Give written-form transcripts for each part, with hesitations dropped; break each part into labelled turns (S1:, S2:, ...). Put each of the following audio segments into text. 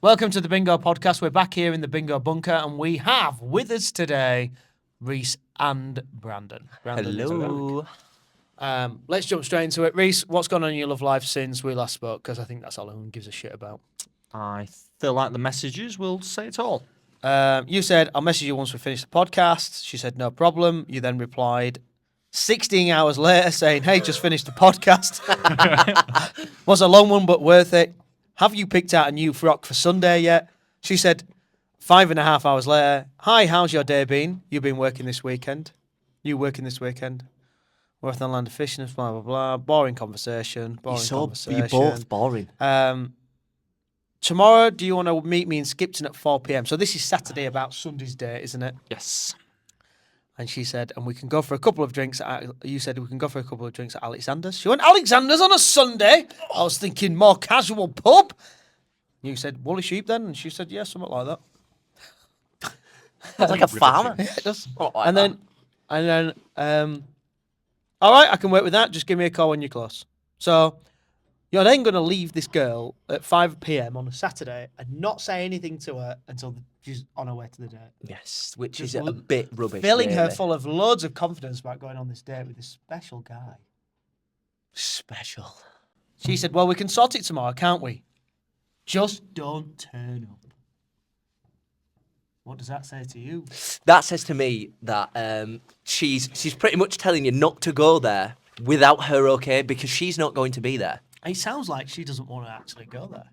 S1: Welcome to the Bingo Podcast. We're back here in the Bingo Bunker, and we have with us today Reece and Brandon.
S2: Hello.
S1: Let's jump straight into it. Reece, what's gone on in your love life since we last spoke? Because I think that's all anyone gives a shit about.
S2: I feel like the messages will say it all.
S1: You said, I'll message you once we finish the podcast. She said, no problem. You then replied 16 hours later saying, hey, just finished the podcast. Was a long one, but worth it. Have you picked out a new frock for Sunday yet? She said, 5.5 hours later, hi, how's your day been? You've been working this weekend? You working this weekend? Worth on land of fishing, blah, blah, blah. Boring conversation.
S2: You're both boring.
S1: Tomorrow, do you want to meet me in Skipton at 4 p.m? So this is Saturday about Sunday's date, isn't it?
S2: Yes.
S1: And she said, and we can go for a couple of drinks. You said we can go for a couple of drinks at Alexander's. She went, Alexander's on a Sunday? I was thinking more casual pub. You said, woolly sheep then? And she said, yeah, something like that.
S2: It's like a farmer.
S1: Yeah, it does. And then, all right, I can work with that. Just give me a call when you're close. So you're then going to leave this girl at 5 p.m. on a Saturday and not say anything to her until she's on her way to the date.
S2: Yes, which
S1: Just
S2: is a bit rubbish.
S1: Filling her
S2: really.
S1: full of loads of confidence about going on this date with this special guy.
S2: Special.
S1: She said, well, we can sort it tomorrow, can't we? Just don't turn up. What does that say to you?
S2: That says to me that she's pretty much telling you not to go there without her okay because she's not going to be there.
S1: It sounds like she doesn't want to actually go there.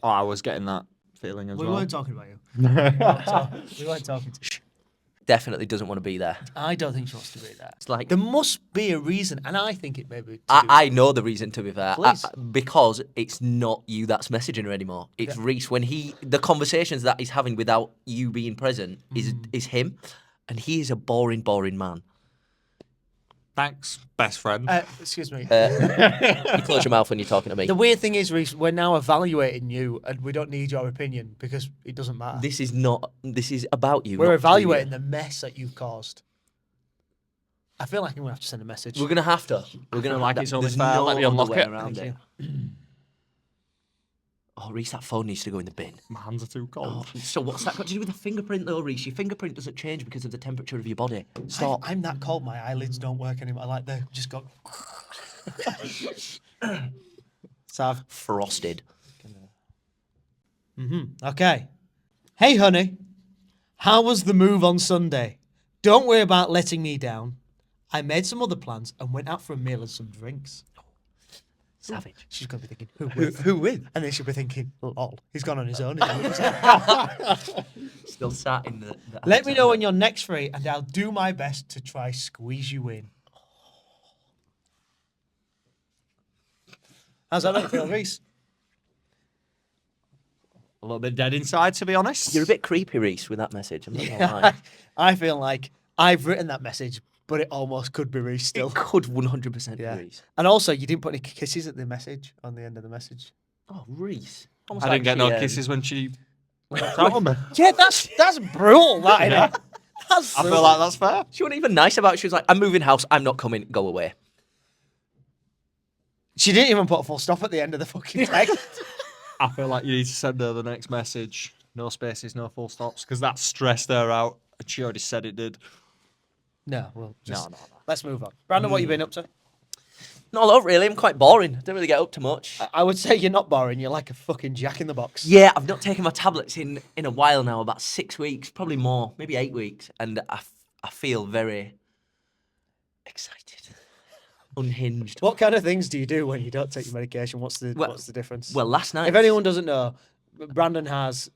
S3: Oh, I was getting that feeling as
S1: We
S3: well.
S1: weren't talking about you. We weren't talking to you.
S2: Definitely doesn't want to be there.
S1: I don't think she wants to be there.
S2: It's like
S1: There must be a reason, and I think it may be.
S2: I know the reason, to be fair.
S1: Please.
S2: Because it's not you that's messaging her anymore. It's Reece. When the conversations that he's having without you being present is him, and he is a boring, boring man.
S3: Thanks, best friend.
S1: Excuse me.
S2: You close your mouth when you're talking to me.
S1: The weird thing is, Reece, we're now evaluating you, and we don't need your opinion because it doesn't matter.
S2: This is about you.
S1: We're
S2: not
S1: evaluating
S2: you.
S1: the mess that you've caused. I feel like I'm going to have to send a message.
S2: We're gonna have to. We're gonna
S3: like it's only
S2: there's
S3: fair.
S2: no
S3: Let me
S2: other
S3: unlock
S2: way
S3: it.
S2: around
S1: Thank
S2: it. Oh, Reece, that phone needs to go in the bin.
S3: My hands are too cold.
S2: Oh, so what's that got to do with the fingerprint, though, Reece? Your fingerprint doesn't change because of the temperature of your body. Stop.
S1: I'm that cold, my eyelids don't work anymore. Like they just got. So I've.
S2: Frosted.
S1: Okay. Hey, honey. How was the move on Sunday? Don't worry about letting me down. I made some other plans and went out for a meal and some drinks.
S2: Savage.
S1: She's going to be thinking, who with? And then she'll be thinking, lol, he's gone on his own.
S2: Still sat in the
S1: Let me know when you're next free and I'll do my best to try squeeze you in. How's that make you feel, Reece?
S3: A little bit dead inside, to be honest.
S2: You're a bit creepy, Reece, with that message. I'm not gonna lie.
S1: I feel like I've written that message, but it almost could be Reece still.
S2: It could 100% be Reece.
S1: And also, you didn't put any kisses at the message, on the end of the message.
S2: Oh, Reece.
S3: I didn't get no kisses when she went out on me.
S1: Yeah, that's brutal, that, innit? That's
S3: I feel like that's fair.
S2: She wasn't even nice about it. She was like, I'm moving house. I'm not coming. Go away.
S1: She didn't even put a full stop at the end of the fucking text.
S3: I feel like you need to send her the next message. No spaces, no full stops, because that stressed her out. And she already said it did.
S1: No, well, just,
S3: No.
S1: let's move on. Brandon, what you been up to?
S2: Not a lot, really. I'm quite boring. Don't really get up to much.
S1: I would say you're not boring. You're like a fucking jack in the box.
S2: Yeah, I've not taken my tablets in a while now, about 6 weeks, probably more, maybe 8 weeks. And I feel very excited. Unhinged.
S1: What kind of things do you do when you don't take your medication? What's the difference?
S2: Well, last night...
S1: If anyone doesn't know, Brandon has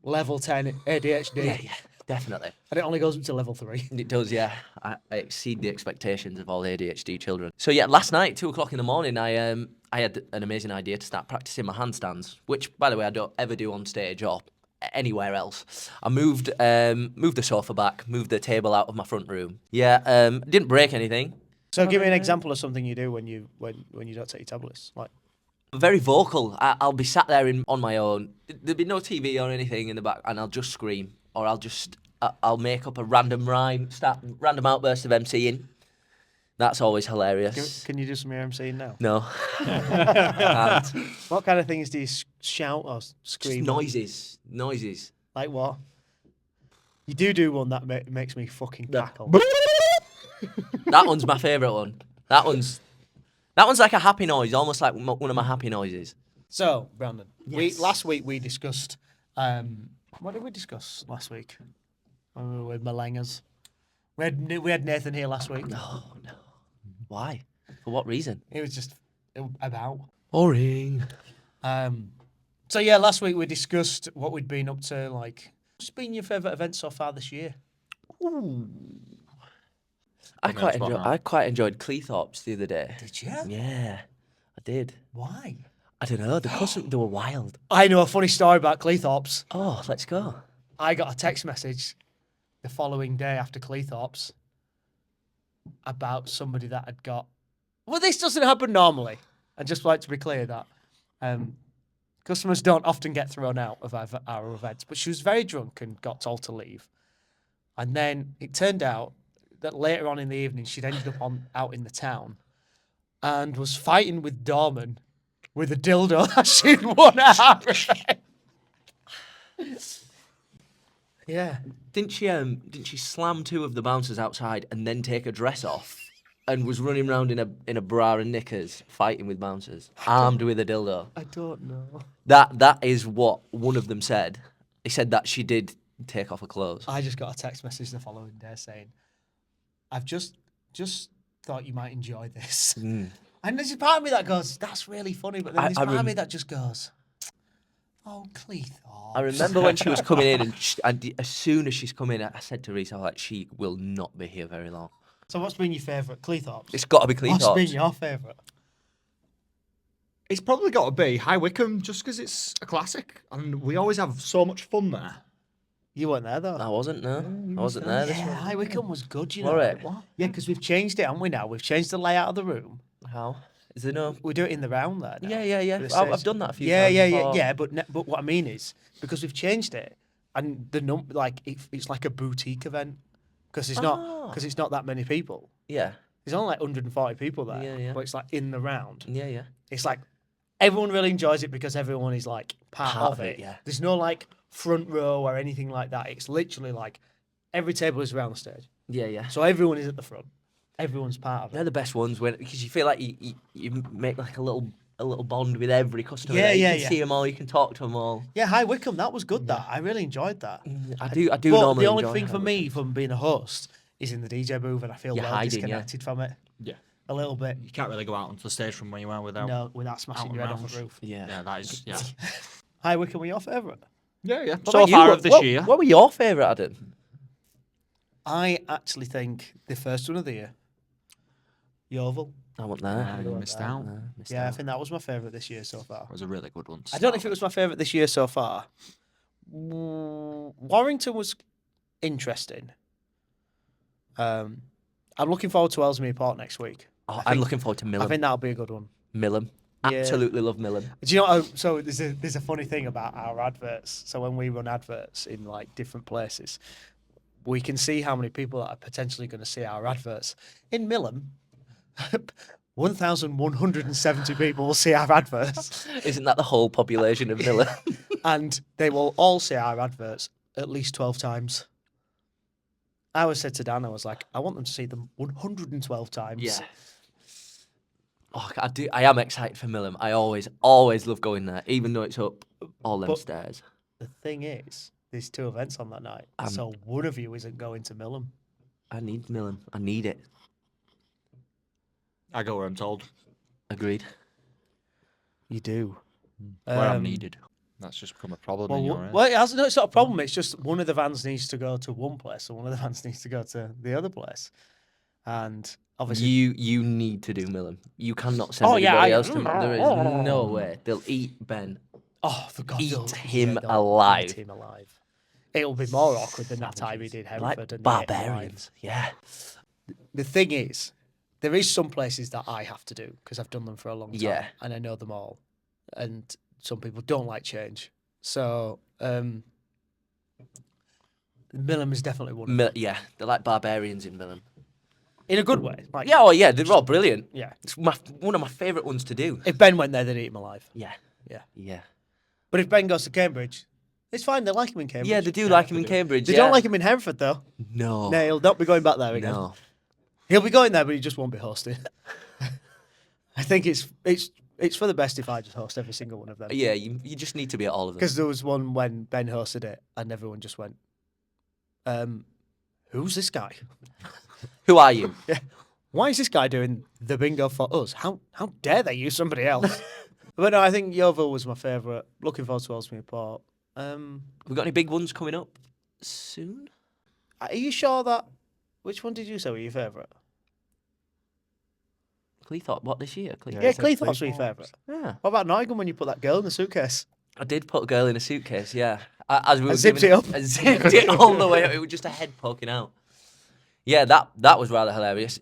S1: level 10 ADHD.
S2: Yeah, definitely.
S1: And it only goes up to level 3.
S2: It does, yeah. I exceed the expectations of all ADHD children. So yeah, last night, 2 o'clock in the morning, I had an amazing idea to start practicing my handstands, which, by the way, I don't ever do on stage or anywhere else. I moved the sofa back, moved the table out of my front room. Yeah, didn't break anything.
S1: So give me an example of something you do when you don't take your tablets. Like,
S2: Very vocal. I'll be sat there on my own. There'll be no TV or anything in the back, and I'll just scream, or I'll make up a random rhyme, start random outburst of MCing. That's always hilarious.
S1: Can you do some emceeing now?
S2: No. Can't.
S1: What kind of things do you shout or
S2: Just
S1: scream?
S2: noises.
S1: Like what? You do one that makes me fucking cackle.
S2: That one's my favourite one. That one's like a happy noise, almost like one of my happy noises.
S1: So, Brandon,
S2: Yes.
S1: last week we discussed. What did we discuss last week? When we were with Malangers. We had Nathan here last week.
S2: Oh no. Why? For what reason?
S1: It was just about.
S2: Boring.
S1: So yeah, last week we discussed what we'd been up to. Like, what's been your favourite event so far this year?
S2: I quite enjoyed Cleethorpes the other day.
S1: Did you?
S2: Yeah, I did.
S1: Why?
S2: I don't know. They were wild.
S1: I know a funny story about Cleethorpes.
S2: Oh, let's go.
S1: I got a text message the following day after Cleethorpes about somebody that had got. Well, this doesn't happen normally. I'd just like to be clear that customers don't often get thrown out of our events, but she was very drunk and got told to leave. And then it turned out that later on in the evening, she'd ended up out in the town and was fighting with Dorman with a dildo that she'd won at our event. Yeah.
S2: Didn't she slam two of the bouncers outside and then take her dress off and was running around in a bra and knickers fighting with bouncers, armed with a dildo?
S1: I don't know.
S2: That is what one of them said. He said that she did take off her clothes.
S1: I just got a text message the following day saying, I've just thought you might enjoy this. And there's a part of me that goes, that's really funny, but then there's part of me that just goes, oh, Cleethorpes.
S2: I remember when she was coming in, and as soon as she's come in, I said to Reece, I was like, she will not be here very long.
S1: So what's been your favourite? Cleethorpes?
S2: It's got to be Cleethorpes.
S1: What's been your favourite?
S3: It's probably got to be High Wycombe, just because it's a classic, and we always have so much fun there.
S1: You weren't there, though.
S2: I wasn't, no. I wasn't there this
S1: Yeah,
S2: one.
S1: High Wycombe was good, you know.
S2: Were it?
S1: What? Yeah, because we've changed it, haven't we, now? We've changed the layout of the room.
S2: How? Is there no...
S1: We do it in the round there now.
S2: Yeah.
S1: But it
S2: I've
S1: says-
S2: done that a few
S1: yeah,
S2: times
S1: yeah,
S2: before.
S1: yeah. But what I mean is, because we've changed it, and it's like a boutique event, because it's not that many people.
S2: Yeah.
S1: There's only like 140 people there.
S2: Yeah, yeah.
S1: But it's like in the round.
S2: Yeah.
S1: It's like everyone really enjoys it because everyone is like part of it.
S2: Yeah.
S1: There's no like front row or anything like that. It's literally like every table is around the stage.
S2: Yeah.
S1: So everyone is at the front. Everyone's part of it.
S2: They're the best ones because you feel like you make like a little bond with every customer.
S1: Yeah,
S2: there. You
S1: yeah,
S2: can
S1: yeah.
S2: see them all. You can talk to them all.
S1: Yeah, High Wycombe, that was good. That I really enjoyed that.
S2: I do
S1: But
S2: normally
S1: the only
S2: enjoy
S1: thing
S2: High
S1: for me
S2: Wycombe.
S1: from being a host is in the DJ booth, and I feel
S2: You're
S1: well
S2: hiding, yeah.
S1: disconnected from it
S3: Yeah.
S1: a little bit.
S3: You can't really go out onto the stage from where you are without.
S1: No, without smashing
S3: out
S1: your head
S3: and
S1: off the
S3: round.
S1: roof.
S2: Yeah.
S3: That is. Yeah.
S1: High Wycombe were your favourite?
S3: Yeah.
S2: What
S3: So
S2: about you?
S3: far of this year.
S2: What were your favourite, Adam?
S1: I actually think the first one of the year, Yeovil.
S2: I want that.
S3: You missed out.
S1: Yeah, I think that was my favourite this year so far.
S3: It was a really good one. to
S1: I don't know
S3: start
S1: if it was my favourite this year so far. Warrington was interesting. I'm looking forward to Ellesmere Port next week.
S2: Oh, I'm looking forward to
S1: I
S2: Millum.
S1: think that'll be a good one.
S2: Millum.
S1: Yeah.
S2: Absolutely love Millum.
S1: Do you know? So there's a funny thing about our adverts. So when we run adverts in like different places, we can see how many people that are potentially going to see our adverts. In Millum, 1,170 people will see our adverts,
S2: Isn't that the whole population of Millum?
S1: and they will all see our adverts at least 12 times. I always said to Dan, I was like, I want them to see them 112 times.
S2: Yeah. Oh, I am excited for Millum. I always love going there, even though it's up all them
S1: But-
S2: stairs.
S1: The thing is, there's 2 events on that night, so one of you isn't going to Millum.
S2: I need Millum. I need it.
S3: I go where I'm told.
S2: Agreed.
S1: You do.
S3: Where I'm needed. That's just become a problem in your
S1: Well, it's not a problem. It's just one of the vans needs to go to one place, and one of the vans needs to go to the other place. And obviously,
S2: You need to do Millum. You cannot send
S1: Oh, yeah,
S2: anybody else to Millum. There is no way. They'll eat Ben.
S1: oh, for God's
S2: Eat
S1: sake,
S2: him
S1: they'll
S2: alive.
S1: Eat him alive. It'll be more awkward than that time he did Hereford
S2: Like
S1: and he ate him
S2: barbarians. Yeah.
S1: alive. The thing is, there is some places that I have to do because I've done them for a long time,
S2: Yeah.
S1: and I know them all. And some people don't like change, so Millum is definitely one. Of them.
S2: Yeah. They're like barbarians in Millum.
S1: In a good way. Like,
S2: Yeah, oh yeah, they're all brilliant.
S1: Yeah.
S2: It's one of my favourite ones to do.
S1: If Ben went there, they'd eat him alive.
S2: Yeah.
S1: Yeah.
S2: Yeah.
S1: But if Ben goes to Cambridge, it's fine. They like him in Cambridge.
S2: Yeah, they do like him in Cambridge.
S1: They
S2: yeah.
S1: don't like him in Hereford, though.
S2: No.
S1: No, he'll not be going back there again.
S2: No.
S1: He'll be going there, but he just won't be hosting. I think it's for the best if I just host every single one of them.
S2: Yeah, you just need to be at all of them.
S1: Because there was one when Ben hosted it, and everyone just went, who's this guy?
S2: Who are you?
S1: Yeah. Why is this guy doing the bingo for us? How dare they use somebody else? But no, I think Yeovil was my favourite. Looking forward to Ellesmere Port.
S2: We got any big ones coming up soon?
S1: Are you sure that... Which one did you say were your favourite?
S2: Cleethorpes, what, this year?
S1: Yeah, Cleethorpes were your favourite.
S2: Yeah.
S1: What about Nottingham when you put that girl in the suitcase?
S2: I did put a girl in a suitcase, yeah. As we were
S1: zipped
S2: giving-
S1: it up.
S2: I zipped it all the way up. It was just a head poking out. Yeah, that was rather hilarious.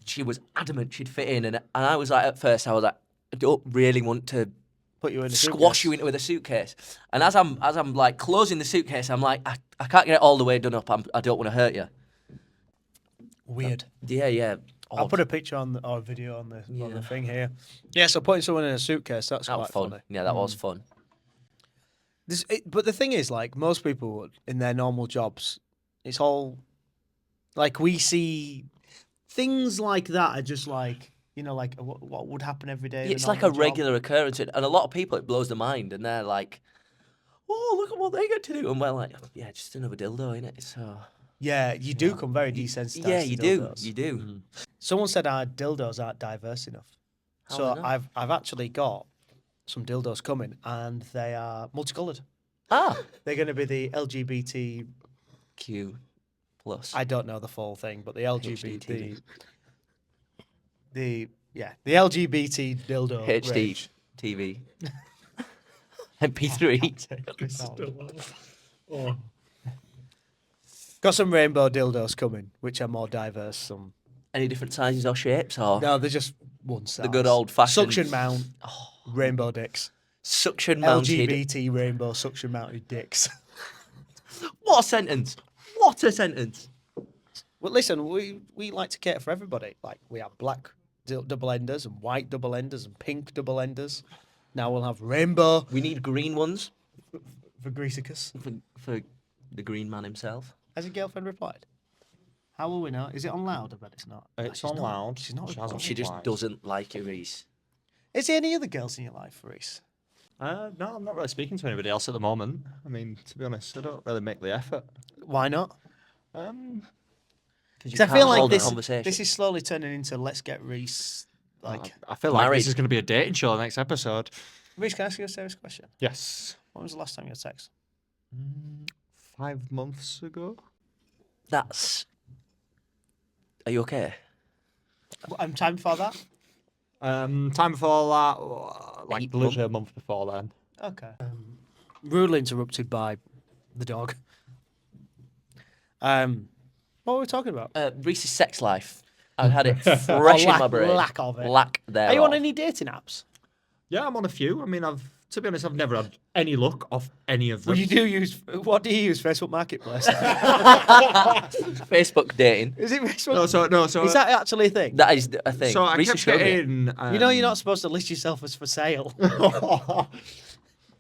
S2: She was adamant she'd fit in, and I was like, at first, I was like, I don't really want to
S1: Put you in a
S2: squash you into with a suitcase. And as I'm like closing the suitcase, I'm like, I can't get it all the way done up. I don't want to hurt you.
S1: Weird.
S2: Yeah.
S1: I'll
S2: Odd.
S1: put a picture on or video on the thing here. Yeah, so putting someone in a suitcase, that's
S2: That
S1: quite
S2: was fun.
S1: funny.
S2: Yeah, that was fun.
S1: But the thing is, like, most people in their normal jobs, it's all, like, we see things like that are just like, you know, like what would happen every day. in
S2: It's
S1: a
S2: like a
S1: normal job.
S2: regular occurrence, and a lot of people it blows their mind, and they're like, "Oh, look at what they get to do," and we're like, "Yeah, just another dildo, innit?" So
S1: Yeah, you do come very desensitized.
S2: yeah,
S1: to
S2: you do,
S1: dildos.
S2: you do.
S1: Someone said our dildos aren't diverse enough.
S2: How
S1: So
S2: are they not?
S1: I've actually got some dildos coming, and they are multicolored.
S2: Ah,
S1: They're going to be the LGBT.
S2: Q plus.
S1: I don't know the full thing, but the LGBT.
S2: HDTV.
S1: The LGBT dildo.
S2: HD
S1: range.
S2: TV. MP3.
S1: Got some rainbow dildos coming, which are more diverse. Some
S2: Any different sizes or shapes, or
S1: no, they're just one size.
S2: the good old-fashioned
S1: suction mount rainbow dicks.
S2: suction mounted?
S1: LGBT rainbow suction mounted dicks.
S2: What a sentence! What a sentence!
S1: Well, listen, we like to cater for everybody. Like, we have black double enders and white double enders and pink double enders. Now we'll have rainbow
S2: We need green ones
S1: for Greasicus.
S2: for the green man himself.
S1: Has your girlfriend replied? How will we know? Is it on loud? I bet it's not.
S3: It's
S1: She's
S3: on
S1: not-
S3: loud.
S1: She's not.
S3: She hasn't
S2: She just
S3: replied.
S2: doesn't like you, Reece.
S1: Is there any other girls in your life, Reece?
S3: No, I'm not really speaking to anybody else at the moment. I mean, to be honest, I don't really make the effort.
S1: Why not?
S3: Um,
S1: Because I feel like
S2: hold a
S1: this
S2: conversation.
S1: is slowly turning into let's get Reece. Like,
S3: I feel like
S2: Married.
S3: this is going to be a dating show next episode.
S1: Reece, can I ask you a serious question?
S3: Yes.
S1: When was the last time you had sex?
S3: 5 months ago.
S2: That's. Are you okay?
S1: And time before that?
S3: Time before that, like
S2: 8
S3: literally a month before then.
S1: Okay. Rudely interrupted by the dog. What were we talking about?
S2: Reese's sex life. I've had it fresh in my brain.
S1: Lack of it.
S2: Lack thereof.
S1: Are you on any dating apps?
S3: Yeah, I'm on a few. I mean, to be honest, I've never had any luck off any of them.
S1: Well, you do use. What do you use? Facebook Marketplace.
S2: Facebook dating?
S1: Is it Facebook?
S3: So
S1: Is that actually a thing?
S2: That is a thing.
S3: So I
S2: Reece
S3: kept
S2: showed me it
S3: getting.
S1: You know, you're not supposed to list yourself as for sale.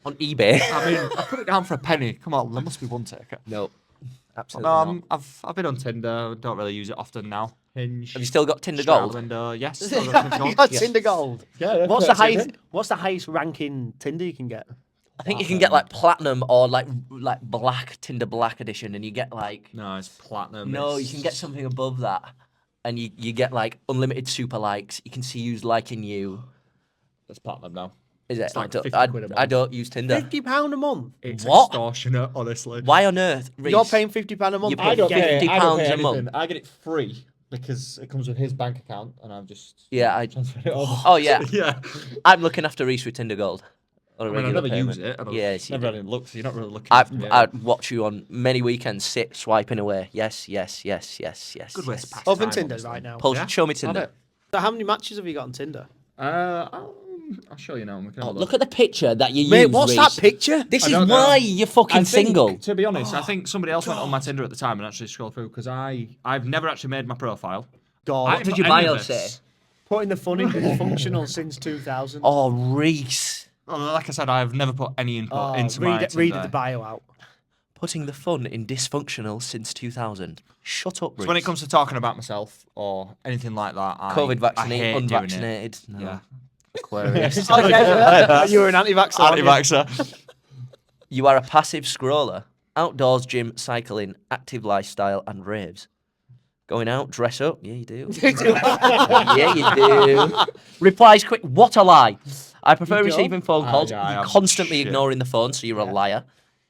S2: on eBay.
S3: I mean, I put it down for a penny. Come on, there must be one taker.
S2: No, absolutely not.
S3: I've been on Tinder. Don't really use it often now. Hinge.
S2: Have you still got Tinder
S3: Straight out
S2: Gold?
S3: the window. Yes. still got Tinder
S1: You
S3: Gold.
S1: got
S3: Yes.
S1: Tinder Gold.
S3: Yeah.
S1: What's the
S3: that's it,
S1: highest?
S3: yeah.
S1: What's the highest ranking Tinder you can get?
S2: I think you can get like platinum or like black Tinder Black edition, and you get like
S3: No, it's platinum.
S2: no, you
S3: it's-
S2: can get something above that, and you get like unlimited super likes. You can see who's liking you.
S3: It's platinum now.
S2: Is it?
S3: It's like
S2: I don't,
S3: 50
S2: I,
S3: quid a
S2: I
S3: month.
S2: don't use Tinder.
S1: £50 a month.
S3: It's
S2: What?
S3: extortionate, honestly.
S2: Why on earth? Reece?
S1: You're paying £50 a month.
S2: You
S1: to
S2: pay
S3: I don't
S1: get
S3: pay.
S1: it.
S2: £50
S3: I don't pay
S2: a
S3: anything.
S2: month.
S3: I get it free because it comes with his bank account, and I've just
S2: Yeah, I.
S3: transferred it over.
S2: Oh yeah,
S3: yeah.
S2: I'm looking after Reece with Tinder Gold. On a
S3: I mean, I
S2: regular
S3: never
S2: payment.
S3: use it. I don't,
S2: Yes, you
S3: never
S2: do.
S3: had any luck, so you're not really looking.
S2: I
S3: after me,
S2: I watch you on many weekends sit swiping away. Yes.
S3: Good way to pass
S1: Open
S3: time,
S1: Tinder
S3: obviously.
S1: right now.
S2: Paul,
S3: Yeah,
S2: show me
S3: Love
S2: Tinder.
S3: it.
S1: So how many matches have you got on Tinder?
S3: I'll show you now. and We can have a
S2: Look at the picture that you
S1: Mate,
S2: use.
S1: what's
S2: Reece.
S1: that picture?
S2: This
S3: I
S2: is
S3: don't know.
S2: why you're fucking
S3: I think,
S2: single.
S3: To be honest, I think somebody else went on my Tinder at the time and actually scrolled through because I've never actually made my profile.
S1: God,
S2: What did your bio say?
S1: Putting the fun in dysfunctional since 2000.
S2: Oh, Reece.
S3: Well, like I said, I've never put any input into my
S1: read
S3: Tinder.
S1: the bio out.
S2: Putting the fun in dysfunctional since 2000. Shut up, Reece.
S3: So when it comes to talking about myself or anything like that,
S2: COVID
S3: I
S2: vaccinated,
S3: hate
S2: unvaccinated.
S3: doing it.
S2: No.
S3: Yeah.
S2: Aquarius.
S1: You were an anti-vaxxer. aren't you?
S3: Anti-vaxxer.
S2: You are a passive scroller. Outdoors, gym, cycling, active lifestyle, and raves. Going out, dress up. Yeah, you do. Yeah, you do. Replies quick. What a lie. I prefer
S1: You don't?
S2: receiving phone calls.
S3: yeah, I
S2: You're
S3: am
S2: constantly
S3: shit.
S2: ignoring the phone, so you're a liar.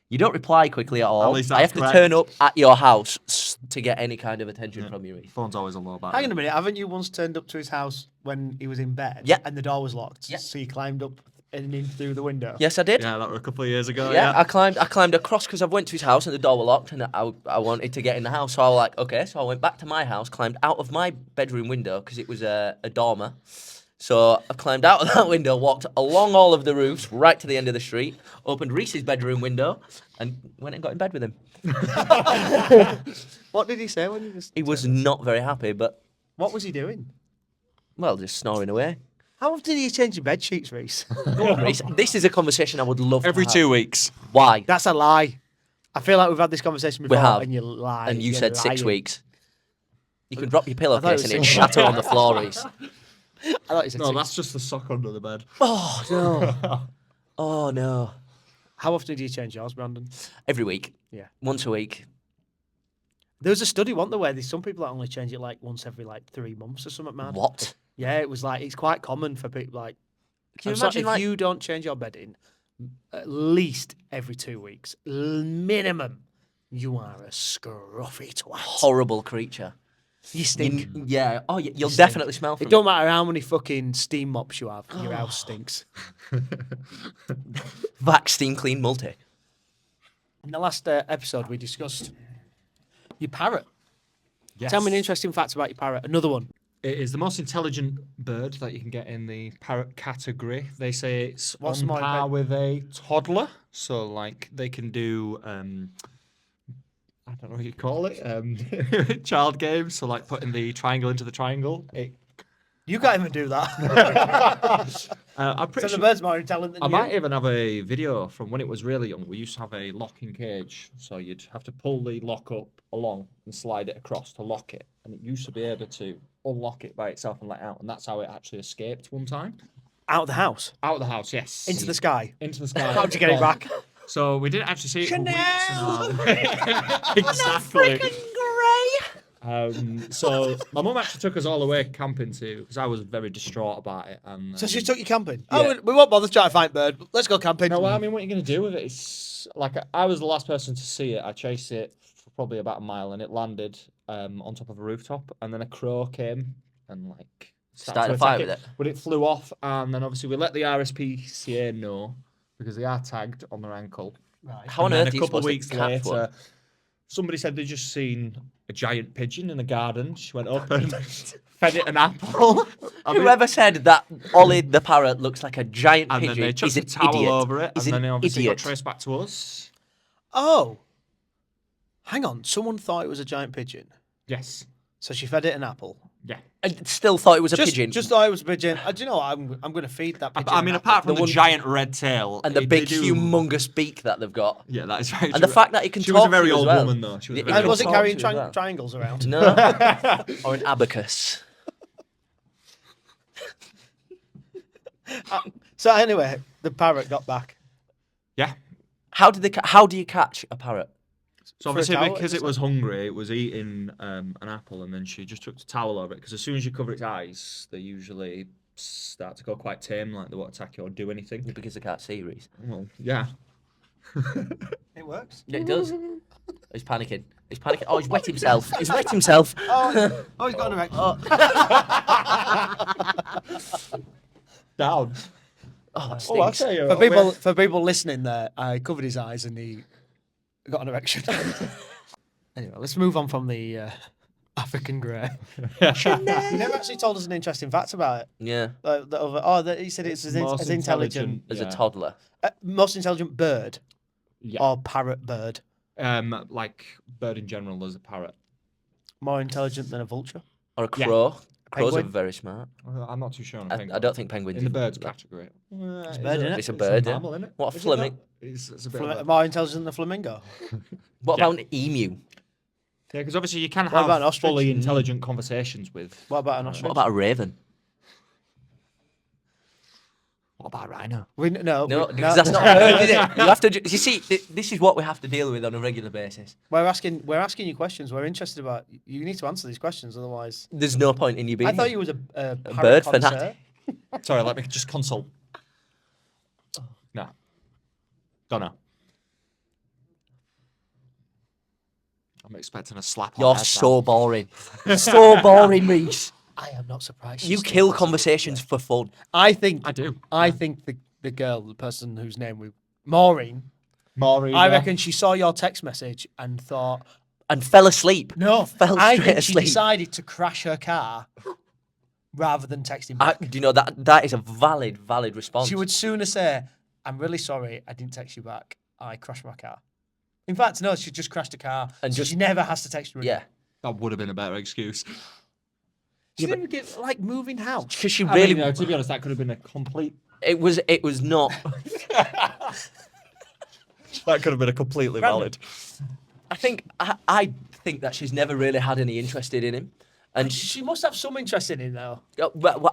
S2: You don't reply quickly at all.
S3: least
S2: I have
S3: that's
S2: to turn up
S3: correct.
S2: at your house to get any kind of attention from you. Reece.
S3: Phone's always a low battery.
S1: Hang on a minute, haven't you once turned up to his house when he was in bed?
S2: Yeah.
S1: And the door was locked?
S2: Yeah.
S1: So you climbed up and in through the window?
S2: Yes, I did.
S3: Yeah, that were a couple of years ago.
S2: Yeah, I climbed across because I went to his house and the door was locked and I wanted to get in the house. So I was like, okay. So I went back to my house, climbed out of my bedroom window because it was a dormer. So I climbed out of that window, walked along all of the roofs, right to the end of the street, opened Reese's bedroom window, and went and got in bed with him.
S1: What did he say when you was...
S2: He was not very happy, but,
S1: What was he doing?
S2: well, just snoring away.
S1: How often do you change your bed sheets, Reece?
S2: Go on, Reece. This is a conversation I would love
S3: Every
S2: to have.
S3: 2 weeks.
S2: Why?
S1: That's a lie. I feel like we've had this conversation before
S2: have.
S1: and you lie.
S2: And you
S1: You're
S2: said 6
S1: lying.
S2: weeks. You can drop your
S1: thought it
S2: pillowcase
S1: was
S2: and it'd
S1: 6
S2: shatter on the floor, Reece.
S1: I thought you said
S3: No,
S1: 6.
S3: that's just the sock under the bed.
S2: Oh, no. Oh, no.
S1: How often do you change yours, Brandon?
S2: Every week.
S1: Yeah.
S2: Once a week.
S1: There was a study, wasn't there, where there's some people that only change it like once every like 3 months or something, man.
S2: What?
S1: Yeah, it was like, it's quite common for people like...
S2: Can you
S1: I'm sorry,
S2: imagine,
S1: if
S2: like...
S1: you don't change your bedding at least every 2 weeks, minimum, you are a scruffy twat.
S2: horrible creature.
S1: You stink.
S2: Yeah. Oh, you'll
S1: stink.
S2: definitely smell from
S1: It don't matter how many fucking steam mops you have, your house stinks.
S2: Vac Steam Clean Multi.
S1: In the last episode, we discussed your parrot.
S3: Yes.
S1: Tell me an interesting fact about your parrot. Another one.
S3: It is the most intelligent bird that you can get in the parrot category. They say it's
S1: What's
S3: on
S1: more
S3: par
S1: inve-
S3: with a toddler. So, like, they can do, I don't know what you call it, child games. So, like, putting the triangle into the triangle.
S1: You can't even do that.
S3: I'm
S1: So
S3: pretty
S1: the
S3: sure.
S1: bird's more intelligent than
S3: I
S1: you.
S3: might even have a video from when it was really young. We used to have a locking cage, so you'd have to pull the lock up along and slide it across to lock it, and it used to be able to unlock it by itself and let out, and that's how it actually escaped one time.
S1: Out of the house.
S3: Out of the house, yes.
S1: Into the sky.
S3: Into the sky.
S1: How'd you get it back?
S3: So we didn't actually see it for weeks.
S1: Chanel!
S3: Exactly.
S2: Grey.
S3: So my mum actually took us all the way camping too, because I was very distraught about it. And
S1: So she took you camping?
S3: Yeah.
S1: Oh, we won't bother trying to find bird. Let's go camping.
S3: No, well, I mean, what are you going to do with it? It's like I was the last person to see it. I chased it for probably about a mile, and it landed on top of a rooftop. And then a crow came and like
S2: Started a
S3: to
S2: fight
S3: attack
S2: with it.
S3: But it flew off, and then obviously we let the RSPCA know because they are tagged on their ankle.
S1: Right.
S2: How on
S3: And then
S2: earth are
S3: a
S2: you
S3: couple of
S2: supposed
S3: weeks
S2: to catch
S3: later,
S2: one?
S3: somebody said they just seen a giant pigeon in a garden. She went up and fed it an apple. I mean,
S2: Whoever said that Ollie the parrot looks like a giant
S3: and
S2: pigeon
S3: then they
S2: is
S3: chucked a
S2: an
S3: towel
S2: idiot.
S3: over it,
S2: He's
S3: and
S2: an
S3: then obviously
S2: idiot.
S3: got traced back to us.
S1: Oh. Hang on. Someone thought it was a giant pigeon.
S3: Yes.
S1: So she fed it an apple.
S3: Yeah.
S2: I still thought it was a
S1: Just,
S2: pigeon.
S1: just thought it was a pigeon. Do you know what? I'm going to feed that pigeon.
S3: I mean,
S1: an
S3: apart
S1: apple.
S3: from the giant red tail
S2: and the
S3: they
S2: big,
S3: do-
S2: humongous beak that they've got.
S3: Yeah, that is very
S2: And the
S3: true.
S2: fact that it can
S3: She
S2: talk
S3: was a very
S2: to you as
S3: old
S2: well.
S3: woman, though. She was a
S2: It
S3: very
S2: can
S1: And was it
S2: talk
S1: carrying
S2: to you as well.
S1: triangles around?
S2: No. Or an abacus.
S1: So anyway, the parrot got back.
S3: Yeah.
S2: How do you catch a parrot?
S3: So
S1: For a
S3: obviously,
S1: towel,
S3: because
S1: is
S3: it was hungry, it was eating an apple, and then she just took the towel over it. Because as soon as you cover its eyes, they usually start to go quite tame, like they won't attack you or do anything.
S2: Because I can't see, Reece.
S3: Well, yeah.
S1: It works.
S2: Yeah, it does. He's panicking. He's panicking. Oh, he's wet himself. He's wet himself.
S1: Oh, he's got an erection.
S3: Down.
S2: Oh, that
S3: Oh, I'll
S2: stinks.
S3: tell you.
S1: For people listening there, I covered his eyes and he got an erection. Anyway, let's move on from the African grey. You never actually told us an interesting fact about it.
S2: Yeah,
S1: He said it's
S3: Most
S1: as intelligent,
S2: as
S3: yeah.
S2: a toddler.
S1: most intelligent bird
S3: Yeah.
S1: or parrot bird.
S3: Like bird in general as a parrot.
S1: More intelligent than a vulture.
S2: Or a crow. Crows are
S1: Penguin?
S2: very smart.
S3: I'm not too sure on a penguin.
S2: I don't think penguins.
S3: In the
S2: even-
S3: birds category.
S1: It's a bird, innit?
S2: It's a bird, yeah.
S3: mammal, innit?
S2: What a
S3: Is it
S2: flamingo.
S3: not? It's a bit of a...
S1: More intelligent than a flamingo.
S2: What about an emu?
S3: Yeah, because obviously you can
S1: What about an
S3: have
S1: ostrich?
S3: fully intelligent conversations with...
S1: What about an ostrich?
S2: What about a raven?
S3: What about a rhino?
S2: No, because that's not a bird, is it? You have to. You see, this is what we have to deal with on a regular basis.
S1: We're asking you questions. We're interested about. You need to answer these questions, otherwise.
S2: There's no point in you being.
S1: I thought
S2: here.
S1: you was a
S2: bird
S1: parrot
S2: fanatic.
S1: connoisseur.
S3: Sorry, let me just consult. No. Don't know. I'm expecting a slap on
S2: You're
S3: the head
S2: so
S3: now.
S2: boring. So boring, Reece.
S1: I am not surprised.
S2: You
S1: she's still
S2: kill
S1: listening.
S2: conversations for fun.
S1: I think.
S3: I do.
S1: I think the girl, the person whose name we, Maureen.
S3: Maureen.
S1: I reckon she saw your text message and thought,
S2: And fell asleep.
S1: no.
S2: Fell
S1: I
S2: straight
S1: think she
S2: asleep.
S1: decided to crash her car rather than texting back.
S2: Do you know that is a valid response.
S1: She would sooner say, "I'm really sorry, I didn't text you back. I crashed my car." In fact, no, she just crashed a car,
S2: And
S1: so
S2: just-
S1: she never has to text her again.
S2: Yeah,
S3: That would have been a better excuse.
S1: She didn't get like moving house.
S2: because she
S3: I
S2: really.
S3: mean, to be honest, that could have been a complete...
S2: It was not.
S3: That could have been a completely
S1: Brandon.
S3: valid.
S2: I think that she's never really had any interest in him, and
S1: She must have some interest in him though.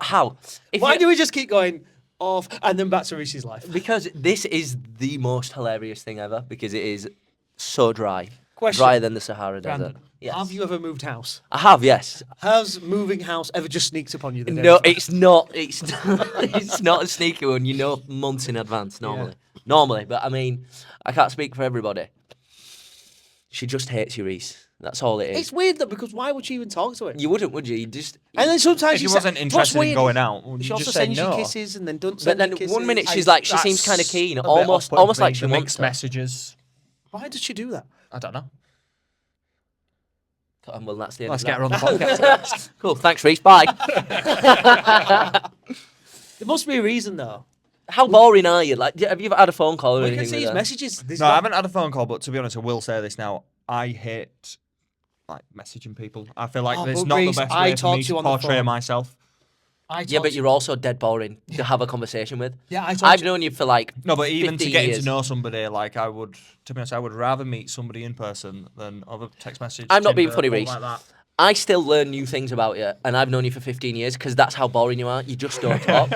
S2: how? If
S1: Why
S2: you-
S1: do we just keep going off and then back to Reese's life?
S2: Because this is the most hilarious thing ever. Because it is so dry,
S1: Question.
S2: drier than the Sahara
S1: Brandon,
S2: Desert. Yes.
S1: have you ever moved house?
S2: I have, yes.
S1: Has moving house ever just sneaked upon you? The day
S2: No,
S1: before?
S2: it's not. It's not a sneaky one. You know, months in advance normally. But I mean, I can't speak for everybody. She just hates you, Reece. That's all it is.
S1: It's weird though, because why would she even talk to him?
S2: You wouldn't, would you? You just.
S1: And then sometimes
S3: If
S1: she
S3: you wasn't interested in going out, would
S1: She
S3: you
S1: also
S3: just say
S1: sends
S3: no?
S1: you kisses and then doesn't
S2: But
S1: send
S2: then
S1: you kisses.
S2: one minute she's
S3: I-
S2: like, she seems
S3: that's
S2: kind of keen,
S3: a bit
S2: almost
S3: off-putting
S2: like
S3: for
S2: she
S3: me, the
S2: wants
S3: mixed
S2: to.
S3: messages.
S1: Why does she do that?
S3: I don't know.
S2: Well, that's the end
S3: Let's
S2: of
S3: get her on the
S2: that.
S3: podcast.
S2: Cool, thanks, Reece. Bye.
S1: There must be a reason though.
S2: How boring are you? Like, have you ever had a phone call or
S1: We
S2: anything?
S1: can see
S2: with
S1: his
S2: her?
S1: messages.
S3: No, I haven't had a phone call, but to be honest, I will say this now. I hate like messaging people. I feel like
S1: Oh,
S3: it's
S1: but
S3: not
S1: Reece,
S3: the best
S1: I
S3: way for
S1: talked
S3: me
S1: to you
S3: to
S1: on the
S3: portray
S1: phone.
S3: myself.
S2: Yeah, but you're also dead boring to have a conversation with.
S1: Yeah, I told
S2: I've
S1: you.
S2: known you for like.
S3: No, but even to
S2: 15
S3: getting
S2: years.
S3: to know somebody, like I would, to be honest, I would rather meet somebody in person than over text message.
S2: I'm not being
S3: Tinder,
S2: funny,
S3: all
S2: Reece.
S3: like that.
S2: I still learn new things about you, and I've known you for 15 years because that's how boring you are. You just don't talk.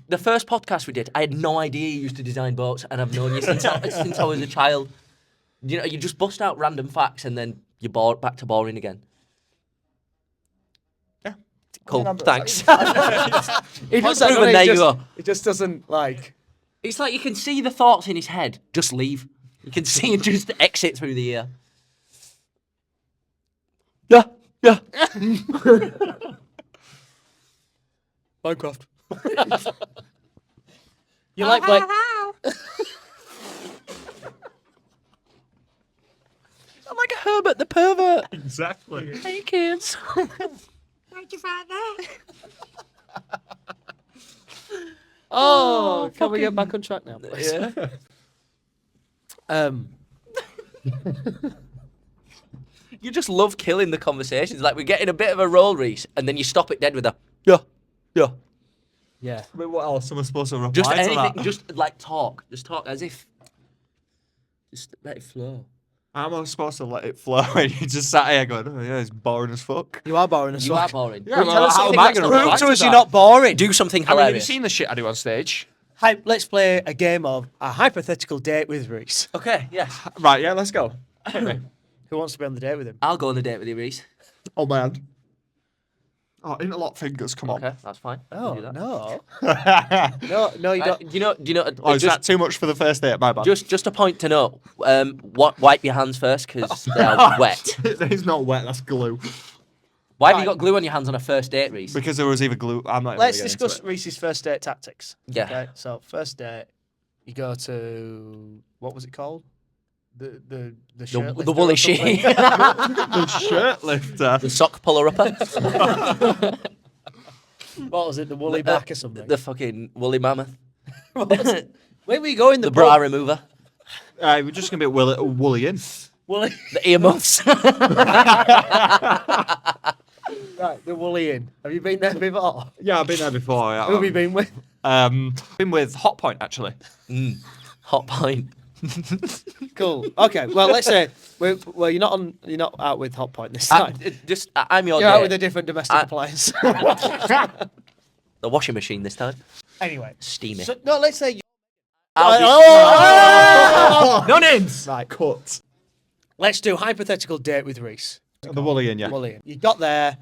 S2: The first podcast we did, I had no idea you used to design boats, and I've known you since I was a child. You know, you just bust out random facts, and then you're back to boring again.
S3: Yeah.
S2: Cool.
S3: I'm-
S2: Thanks.
S1: It does that,
S2: proven
S1: doesn't it?
S2: there
S1: It
S2: you
S1: just-
S2: go.
S1: It just doesn't like.
S2: It's like you can see the thoughts in his head. Just leave. You can see him just exit through the ear. Yeah. Yeah.
S1: Minecraft. You like play?
S2: I'm like a Herbert the pervert.
S3: Exactly.
S2: Hey kids.
S1: Oh, can we get back on track now, please?
S2: Yeah. You just love killing the conversations. Like we're getting a bit of a roll, Reece, and then you stop it dead with a yeah, yeah.
S1: Yeah.
S3: But what else am I supposed to reply
S2: Just
S3: to
S2: anything.
S3: that?
S2: Just like talk. Just talk as if. Just let it flow.
S3: I'm supposed to let it flow, and you just sat here going, "Oh yeah, it's boring as fuck."
S1: You are boring as
S2: You are
S1: fuck.
S2: boring.
S3: Yeah, well,
S2: Tell us
S3: how
S2: something
S3: am I
S2: that's
S3: gonna
S2: not
S3: reply
S2: boring.
S1: Prove to
S3: to
S1: us you're
S3: that?
S1: not boring.
S2: Do something
S3: I mean, have you
S2: hilarious.
S3: seen the shit I do on stage?
S1: Hi, let's play a game of a hypothetical date with Reece.
S2: Okay, yeah.
S3: Right, yeah, let's go. Hit me.
S1: Who wants to be on the date with him?
S2: I'll go on a date with you, Reece.
S3: Oh man. Oh, interlock fingers, come on.
S2: Okay, that's fine.
S1: Oh,
S2: Do that.
S1: no.
S3: Oh,
S1: No, you don't.
S2: Do you know?
S3: is that too much for the first date? My bad.
S2: Just a point to note. Wipe your hands first because they're wet.
S3: It's not wet, that's glue.
S2: Why have you
S1: Right.
S2: got glue on your hands on a first date, Reece?
S3: Because there was either glue. I'm not even
S1: Let's
S3: gonna get
S1: discuss
S3: into it.
S1: Reese's first date tactics.
S2: Yeah.
S1: Okay, so first date, you go to, what was it called? The shirt
S2: The
S1: lifter
S2: woolly
S1: or something?
S2: sheet.
S3: The shirt lifter.
S2: The sock puller upper.
S1: What was it? The woolly back or something?
S2: The fucking woolly mammoth.
S1: What was it? Where were you going?
S2: The bra remover.
S3: We're just gonna be woolly in.
S1: Woolly.
S2: The earmuffs.
S1: Right, the Woolly Inn. Have you been there before?
S3: Yeah, I've been there before. Yeah.
S1: Who have you been with?
S3: Been with Hot Point actually.
S2: Hot point.
S1: Cool. Okay. Well, let's say you're not out with Hot Point this time.
S2: I'm your
S1: You're out
S2: date.
S1: with a different domestic appliance.
S2: The washing machine this time.
S1: Anyway,
S2: Steamy.
S1: so, no, let's say. You...
S2: No names.
S1: Right.
S3: Cut.
S1: Let's do hypothetical date with Reece.
S3: The Woolly Inn, yeah.
S1: Woolly Inn. You got there.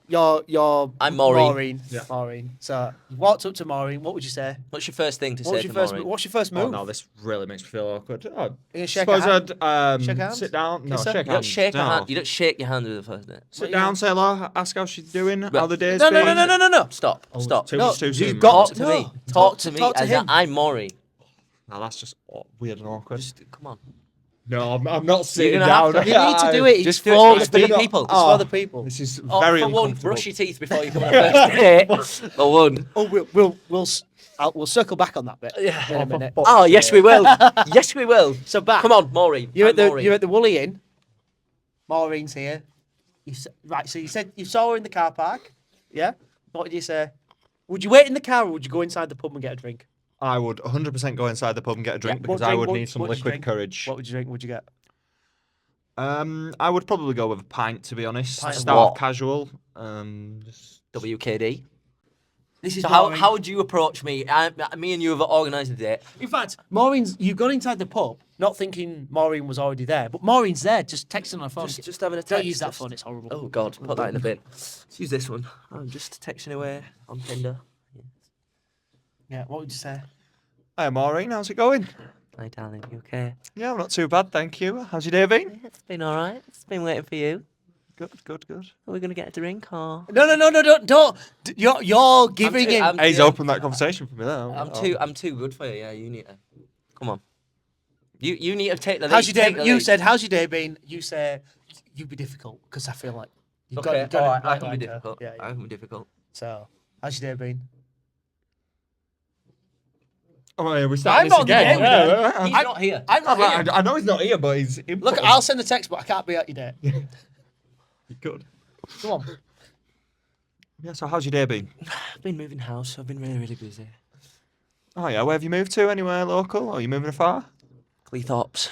S1: You're.
S2: I'm Maureen.
S1: Maureen. Yeah. Maureen. So you walked up to Maureen. What would you say?
S2: What's your first thing to
S1: What's
S2: say
S1: your
S2: to
S1: first?
S2: Maureen?
S1: What's your first
S3: Oh
S1: move?
S3: no, this really makes me feel awkward.
S1: You gonna shake
S3: suppose
S1: a hand?
S3: I'd
S1: Shake hands?
S3: sit down. No,
S1: Kiss her?
S3: shake
S2: You don't
S3: hands.
S2: shake a
S3: no.
S2: hand. You don't shake your hand with the first date.
S3: Sit down, say hello, ask how she's doing, how the day's
S1: No,
S3: been.
S1: no.
S2: Stop. Stop.
S3: Too
S1: No,
S3: much too soon.
S1: you've got
S2: Talk
S3: man.
S2: to
S1: No.
S2: me. Talk to me.
S1: Talk to
S2: as
S1: him.
S2: I'm Maureen.
S3: Now that's just weird and awkward.
S2: Just come on.
S3: No, I'm not sitting
S2: gonna
S3: down.
S2: have to-
S1: You need to do it.
S2: Just
S1: It's
S2: do it.
S1: for
S2: It's for the
S1: people.
S2: people.
S1: It's for the people.
S3: This is
S2: Oh,
S3: very
S2: for one,
S3: uncomfortable.
S2: brush your teeth before you come on a first date. For one.
S1: Oh, we'll circle back on that bit in a minute.
S2: Oh, yes, we will. Yes, we will.
S1: So back.
S2: Come on, Maureen.
S1: You're
S2: I'm Maureen.
S1: at the Woolly Inn. Maureen's here. Right. So you said you saw her in the car park. Yeah. What did you say? Would you wait in the car or would you go inside the pub and get a drink?
S3: I would 100% go inside the pub and get a drink
S1: Yeah.
S3: because
S1: What
S3: I
S1: drink-
S3: would
S1: what-
S3: need some
S1: what would you
S3: liquid
S1: drink?
S3: courage.
S1: What would you drink? Would you get?
S3: I would probably go with a pint, to be honest.
S1: Pint of
S3: Start
S2: what?
S3: off casual. Just...
S2: WKD.
S1: This is
S2: So
S1: Maureen.
S2: how would you approach me? Me and you have organised a date.
S1: In fact, you've gone inside the pub, not thinking Maureen was already there, but Maureen's there, just texting on her phone.
S2: Just having a text.
S1: Don't use that
S2: just-
S1: phone; it's horrible.
S2: Oh God, put that in the bin. Let's use this one. I'm just texting away on Tinder.
S1: Yeah. What would you say?
S3: Hi, Maureen. How's it going?
S2: Hi, darling. You okay?
S3: Yeah, I'm not too bad, thank you. How's your day been?
S2: It's been all right. It's been waiting for you.
S3: Good.
S2: Are we gonna get a drink or?
S1: No, don't. You're giving him.
S3: He's opened that conversation for me there.
S2: I'm too good for you. Yeah, you need to. Come on. You need to take the lead.
S1: How's your day?
S2: Take the
S1: You
S2: lead.
S1: said, "How's your day been?" You say, "You'd be difficult," because I feel like you've
S2: Okay.
S1: got
S2: all
S1: it
S2: right, I
S1: right
S2: can be
S1: like her.
S2: difficult.
S1: Yeah.
S2: I can be difficult.
S1: So, how's your day been?
S3: Oh, yeah, we
S1: I'm
S3: started this
S1: not on the
S3: again.
S1: day with her.
S2: He's not here.
S1: I'm not here.
S3: I know he's not here, but he's input.
S1: Look, I'll send the text, but I can't be at your day.
S3: Good.
S1: Come on.
S3: Yeah, so how's your day been?
S2: I've been moving house. So I've been really busy.
S3: Oh, yeah, where have you moved to? Anywhere local? Or are you moving afar?
S2: Cleethorpes.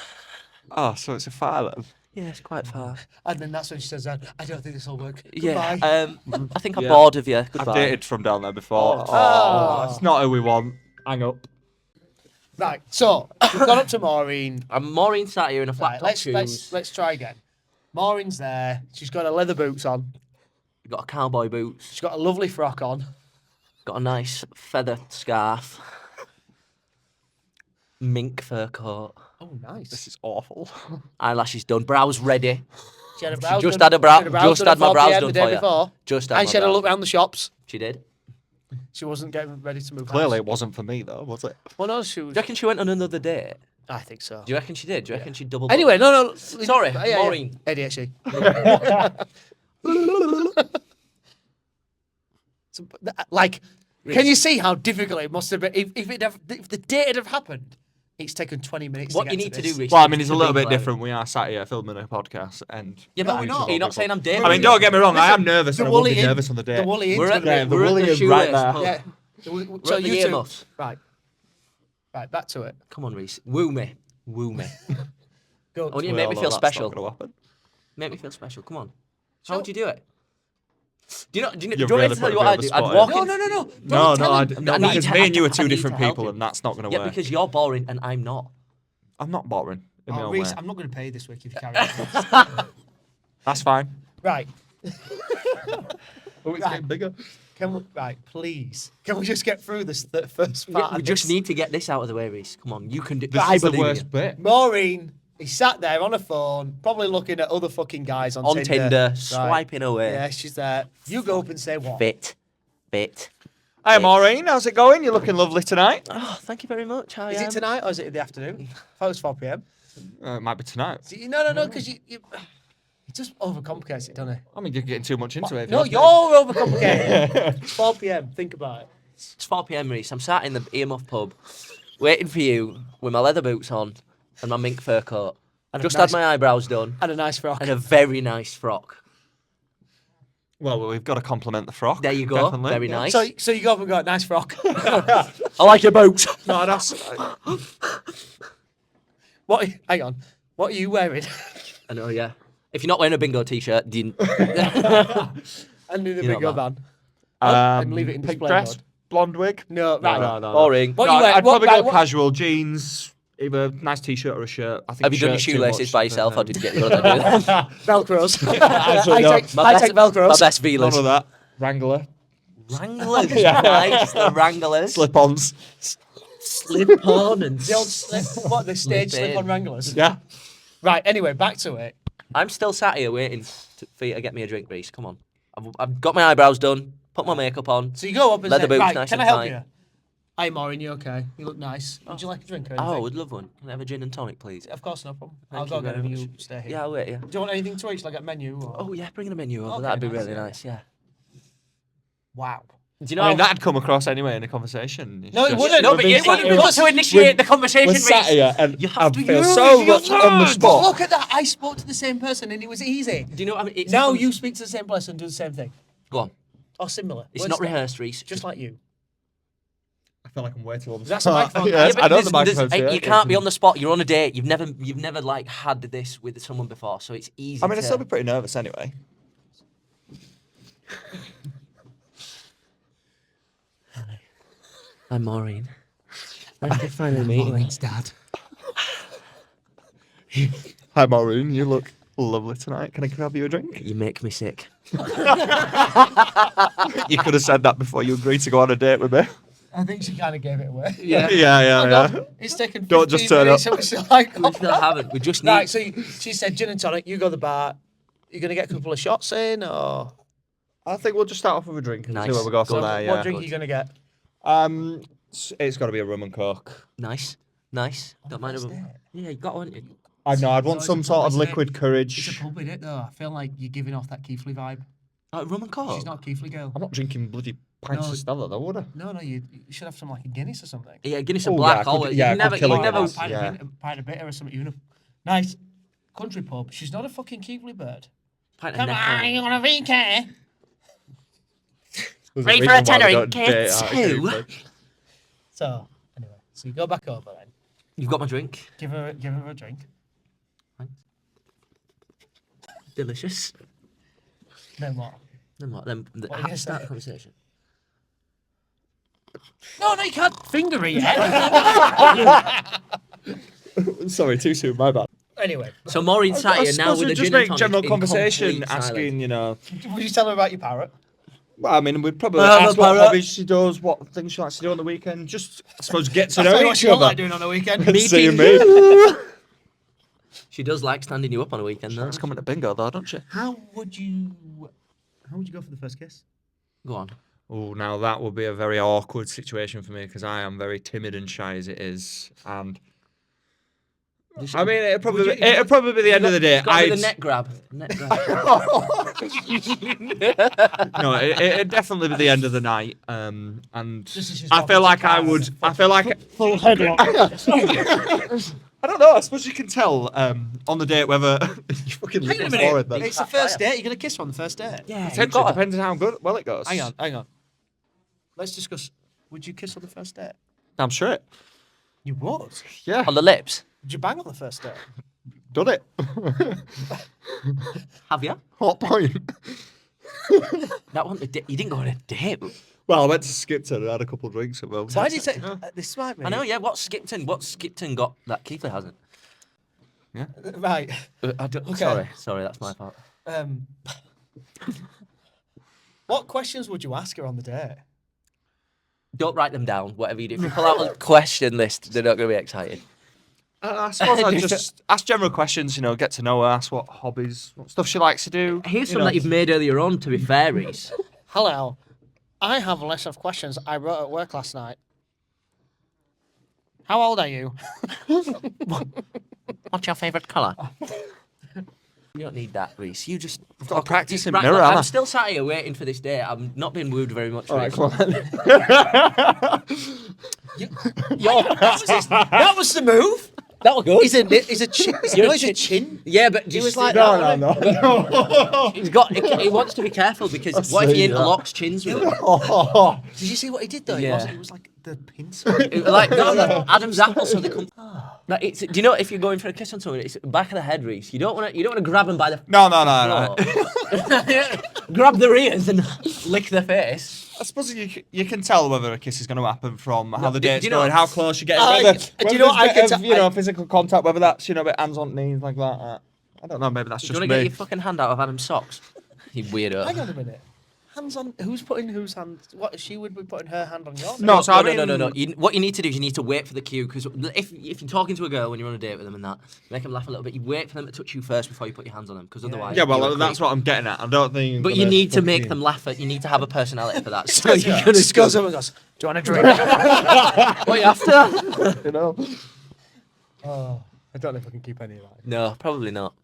S3: Oh, so it's a far then.
S2: Yeah, it's quite far.
S1: And then that's when she says, "I don't think this will work."
S2: Yeah.
S1: Goodbye.
S2: I think I'm
S3: Yeah.
S2: bored of you.
S3: I've
S2: Goodbye.
S3: dated from down there before.
S1: Oh.
S3: It's not who we want. Hang up.
S1: Right. So we've gone up to Maureen.
S2: I'm Maureen sat here in a flat
S1: Right.
S2: top
S1: Let's try again. Maureen's there. She's got her leather boots on.
S2: You've got a cowboy boots.
S1: She's got a lovely frock on.
S2: Got a nice feather scarf. Mink fur coat.
S1: Oh, nice.
S3: This is awful.
S2: Eyelashes done. Brows ready.
S1: She had a
S2: She
S1: brows
S2: just
S1: done-
S2: had a brow-
S1: she brows
S2: just
S1: done
S2: had my
S1: at 4
S2: brows
S1: PM
S2: done
S1: the day
S2: for you.
S1: before.
S2: Just had
S1: And
S2: my
S1: she had a
S2: brows
S1: look around the shops.
S2: She did.
S1: She wasn't getting ready to move.
S3: Clearly,
S1: house.
S3: it wasn't for me, though, was it?
S1: Well, no, she
S2: Do
S1: was.
S2: you reckon she went on another date?
S1: I think so.
S2: Do you reckon she did? Do you reckon she double?
S1: Anyway, no.
S2: Sorry,
S1: Yeah.
S2: Maureen.
S1: ADHD. So, like, can you see how difficult it must have been? If the date had have happened, it's taken 20 minutes.
S2: What
S1: to
S2: you
S1: get
S2: need
S1: to
S2: to
S1: this.
S2: do, Reece,
S3: Well, I
S2: is
S3: mean, it's
S2: to
S3: a little
S2: be
S3: bit
S2: clever.
S3: different. We are sat here filming a podcast, and
S2: Yeah,
S1: No,
S2: but
S1: we're not.
S2: are you not saying I'm David?
S3: I mean, don't get me wrong. I am
S1: Listen,
S3: nervous, and I
S1: the
S3: won't be
S1: Woolly Inn-
S3: nervous on the day.
S1: The Woolly Inn's
S2: We're at
S1: gonna
S2: the,
S3: Yeah,
S1: be-
S3: the
S2: we're at
S3: Woolly
S2: the
S3: Inn's
S2: shoelace
S3: right there.
S2: pub.
S1: Yeah. So
S2: at the
S1: you two,
S2: earmuffs.
S1: right, back to it.
S2: Come on, Reece. Woo me.
S1: Go.
S2: Oh, you
S3: We
S2: make
S3: all
S2: me
S3: know
S2: feel
S3: that's
S2: special.
S3: not gonna happen.
S2: Make me feel special. Come on. How would you do it? Do you know? Do you
S3: You've
S2: want me
S3: really
S2: to tell
S3: put
S2: you
S3: me
S2: what
S3: on
S2: I'd
S3: the
S2: do? I'd
S3: spot
S2: walk
S3: here.
S2: in.
S1: No.
S3: No,
S1: Don't
S3: no,
S1: tell him.
S2: I need
S3: because
S2: to-
S3: me and you
S2: I
S3: are two
S2: need to
S3: different
S2: help
S3: people,
S2: him.
S3: and that's not going to
S2: Yeah,
S3: work.
S2: because you're boring and I'm not.
S3: I'm not boring. In my
S1: Oh,
S3: own
S1: Reece,
S3: way.
S1: I'm not going to pay you this week if you carry on.
S3: That's fine.
S1: Right.
S3: Oh, it's
S1: getting
S3: bigger.
S1: Right, please. Can we just get through this first
S2: Yeah,
S1: part?
S2: we
S1: of
S2: just
S1: this?
S2: need to get this out of the way, Reece. Come on, you can do.
S3: This
S2: I
S3: is the
S2: believe in
S3: worst
S2: you.
S3: bit.
S1: Maureen, he sat there on a phone, probably looking at other fucking guys on
S2: On
S1: Tinder.
S2: Tinder,
S1: Right.
S2: swiping away.
S1: Yeah, she's there. You go up and say what?
S2: Bit.
S3: Hi, Maureen. How's it going? You're looking lovely tonight.
S2: Oh, thank you very much.
S1: Is it tonight or is it in the afternoon? I thought it was 4 p.m.
S3: It might be tonight.
S1: No, because you it just overcomplicates it, doesn't it?
S3: I mean, you're getting too much into it. if
S1: No,
S3: you
S1: you're
S3: ask me.
S1: overcomplicating. It's 4 p.m. Think about it.
S2: It's 4 p.m, Reece. I'm sat in the earmuff pub, waiting for you with my leather boots on and my mink fur coat.
S1: And a
S2: Just
S1: nice-
S2: had my eyebrows done
S1: And a nice frock.
S2: and a very nice frock.
S3: Well, we've got to compliment the frock.
S2: There you go.
S3: Definitely.
S2: Very nice.
S1: So you go up and go, nice frock.
S2: I like your boots.
S3: No, that's...
S1: Hang on. What are you wearing?
S2: I know, yeah. If you're not wearing a bingo t-shirt, do you...
S1: And do the
S2: You know
S1: bingo
S2: that.
S1: van. And leave it in
S3: pink
S1: display
S3: dress,
S1: mode.
S3: blonde wig.
S1: No, right.
S3: No.
S2: Boring.
S1: What
S3: No,
S1: you wear?
S3: I'd
S1: what,
S3: probably
S1: right,
S3: go
S1: what-
S3: casual jeans, either nice t-shirt or a shirt. I think
S2: Have you done your
S3: shirt's too
S2: shoelaces
S3: much,
S2: by
S3: but,
S2: yourself, or did you get your brother to do that?
S1: Velcros.
S3: Absolutely not.
S1: I take Velcros.
S2: My best
S3: None
S2: feelers.
S3: of that. Wrangler,
S2: Wranglers, nice. The Wranglers.
S3: slip-ons.
S2: Slip on and...
S1: The old what, the stage
S2: Slip in.
S1: slip on Wranglers?
S3: Yeah.
S1: Right, anyway, back to it.
S2: I'm still sat here waiting for you to get me a drink, Reece. Come on. I've got my eyebrows done, put my makeup on.
S1: So you go up and
S2: Leather
S1: say,
S2: boots,
S1: right,
S2: nice
S1: can I
S2: and
S1: help
S2: tight.
S1: you? Hi, Maureen, you okay? You look nice. Would you like a drink or anything?
S2: Oh, I would love one. Can I have a gin and tonic, please?
S1: Of course, no problem.
S2: Thank
S1: I'll go
S2: you
S1: get it
S2: very
S1: and you
S2: much.
S1: stay here.
S2: Yeah, I'll wait, yeah.
S1: Do you want anything to eat, like a menu? Or...
S2: Oh, yeah, bring a menu over.
S1: Okay,
S2: That'd be
S1: nice,
S2: really
S1: yeah.
S2: nice, yeah.
S1: Wow.
S2: Do you know
S3: I mean,
S2: how-
S3: that'd come across anyway in a conversation. It's
S1: No, it
S3: just-
S1: wouldn't.
S2: No, but
S3: we've
S2: you
S3: been sat
S2: you've
S3: here-
S2: got to initiate the conversation,
S3: We're sat
S2: Reece.
S3: here and
S2: You have
S3: I
S2: to
S3: feel
S2: use
S3: so
S2: your
S3: much on the
S2: turn.
S1: But
S3: spot.
S1: look at that. I spoke to the same person and it was easy.
S2: Do you know what I mean? It's
S1: Now
S2: not-
S1: you speak to the same person and do the same thing.
S2: Go on.
S1: Or similar.
S2: It's
S1: Words
S2: not
S1: like-
S2: rehearsed, Reece.
S1: Just like you.
S3: I feel like I'm way too on the
S1: That's
S3: spot.
S1: a microphone.
S3: Yes,
S2: Yeah, but
S3: I know
S2: there's-
S3: the microphone's
S2: there's-
S3: here.
S2: You can't be on the spot. You're on a date. You've never like had this with someone before, so it's easy.
S3: I mean, I'd
S2: to...
S3: still be pretty nervous anyway.
S2: I'm Maureen. Nice to finally meet you.
S1: Dad.
S3: Hi, Maureen. You look lovely tonight. Can I grab you a drink?
S2: You make me sick.
S3: You could have said that before you agreed to go on a date with me.
S1: I think she kind of gave it away.
S2: Yeah.
S3: Yeah.
S1: It's taken 15
S3: Don't just turn
S1: minutes
S3: up.
S1: and we're still like,
S2: We still haven't. We just need.
S1: right, so she said gin and tonic, you go to the bar. You're going to get a couple of shots in, or
S3: I think we'll just start off with a drink and
S2: Nice.
S3: see where we go from
S2: Good.
S3: there.
S1: what
S3: Yeah.
S1: drink are you going to get?
S3: It's got to be a rum and coke.
S2: Nice. Don't mind
S1: first
S2: them.
S1: date?
S2: Yeah, you got one.
S3: I know. I'd want
S1: it's
S3: some
S1: a
S3: sort of
S1: proper
S3: liquid
S1: It's
S3: courage.
S1: a pub in it, though. I feel like you're giving off that Keithley vibe.
S2: Rum and coke.
S1: She's not a Keithley girl.
S3: I'm not drinking bloody pints
S1: No.
S3: of Stella though, would I?
S1: No, you should have some like a Guinness or something.
S2: Yeah, Guinness
S3: Oh,
S2: and
S3: yeah,
S2: black.
S3: I could-
S2: Always.
S3: yeah, I
S2: You
S3: could
S2: never.
S3: kill
S2: You
S3: a
S2: never.
S3: Guinness.
S1: Pint,
S3: Yeah.
S1: pint of bitter or something, you know. Nice. Country pub. She's not a fucking Keithley bird.
S2: Pint of
S1: Come
S2: Necco.
S1: on, you want a VK?
S3: There's
S2: Ready
S3: reason
S2: for a
S3: why we
S2: tenner in
S3: don't date
S2: K2?
S3: out of Keighley.
S1: So, anyway. So you go back over then.
S2: You've got my drink.
S1: Give her a drink.
S2: Delicious.
S1: Then what?
S2: Then what? Then
S1: What are you gonna
S2: start
S1: say?
S2: the conversation.
S1: No, you can't finger it yet.
S3: Sorry, too soon. My bad.
S1: Anyway,
S2: So Maureen sat
S3: I
S2: here now
S3: suppose
S2: with
S3: we'd
S2: a
S3: just
S2: gin and
S3: make
S2: tonic
S3: general
S2: in
S3: conversation,
S2: complete silence.
S3: asking,
S1: would you tell her about your parrot?
S3: Well, I mean, we'd probably
S2: I have
S3: ask
S2: a
S3: what
S2: parrot.
S3: hobbies she does, what things she likes to do on the weekend. Just, I suppose, get to
S1: I'll tell
S3: know
S1: you what
S3: each
S1: she don't like
S3: other.
S1: doing on the weekend.
S3: Seeing me.
S2: She does like standing you up on a weekend, though.
S3: That's coming to bingo, though, don't she?
S1: How would you go for the first kiss?
S2: Go on.
S3: Oh, now that would be a very awkward situation for me because I am very timid and shy as it is, and I mean, it'd probably be the end of the day.
S2: It's got to be
S3: I'd
S2: the neck grab. Neck grab.
S3: no, it'd definitely be the end of the night, and
S1: Just as she's
S3: I feel
S1: walking
S3: like
S1: to the car,
S3: I would. I feel like
S1: Full headlock.
S3: I don't know. I suppose you can tell on the date whether you fucking
S1: Hang on a
S3: look
S1: minute.
S3: forward then.
S1: It's the first date. You're going to kiss her on the first date.
S2: Yeah,
S3: Potentially, depends on how good well it goes.
S1: Hang on. Let's discuss. Would you kiss on the first date?
S3: I'm straight.
S1: You would.
S3: Yeah,
S2: On the lips.
S1: Would you bang on the first date?
S3: done it.
S2: Have you?
S3: Hot point.
S2: That one. You didn't go on a date.
S3: Well, I went to Skipton and had a couple of drinks at well.
S1: Why did you say this might be?
S2: I know. Yeah. What's Skipton got that Keithley hasn't?
S1: Right. Okay.
S2: Sorry. That's my fault.
S1: What questions would you ask her on the date?
S2: Don't write them down. Whatever you do. If you pull out a question list, they're not going to be excited.
S3: I suppose I'd just ask general questions, get to know her, ask what hobbies, what stuff she likes to do.
S2: Here's some that you've made earlier on. To be fair, Reece.
S1: Hello. I have a list of questions I wrote at work last night. How old are you?
S2: What's your favourite colour? You don't need that, Reece. You just...
S3: I've got to practice in
S2: Right,
S3: mirror,
S2: look,
S3: haven't
S2: I'm still sat here waiting for this day. I'm not being wooed very much.
S3: I? All right,
S2: Reece.
S3: come on.
S1: That was the move.
S2: That was good.
S1: He's a chin.
S2: You're
S1: No,
S2: a
S1: he's a chin.
S2: Yeah, but
S1: He was like,
S3: No.
S2: he wants to be careful because what if he interlocks chins with him?
S1: Did you see what he did though?
S2: Yeah.
S1: It was like the pincer.
S2: Like Adam's apple, so they come. No, do you know if you're going for a kiss on someone, it's back of the head, Reece. You don't want to grab them by the
S3: No.
S2: grab their ears and lick their face.
S3: I suppose you can tell whether a kiss is going to happen from how the
S2: do
S3: date's
S2: you know-
S3: going, how close you get.
S1: do you know what I can tell?
S3: You know, physical contact, whether that's a bit hands on knees like that. I don't know. Maybe that's
S2: Do
S3: just
S2: you want to get
S3: me.
S2: your fucking hand out of Adam's socks? You weirdo.
S1: Hang on a minute. Hands on. Who's putting whose hand? What she would be putting her hand on yours?
S3: No, so I mean,
S2: No. What you need to do is you need to wait for the cue, because if you're talking to a girl when you're on a date with them and that, make them laugh a little bit. You wait for them to touch you first before you put your hands on them, because otherwise.
S3: Yeah, well,
S2: you're a
S3: that's
S2: creep.
S3: what I'm getting at. I don't think.
S2: But you need to make them laugh. You need to have a personality for that. So you're gonna
S1: Just goes over and goes, "Do you want a drink?"
S2: What you after?
S1: You know. Oh, I don't know if I can keep any of that.
S2: No, probably not.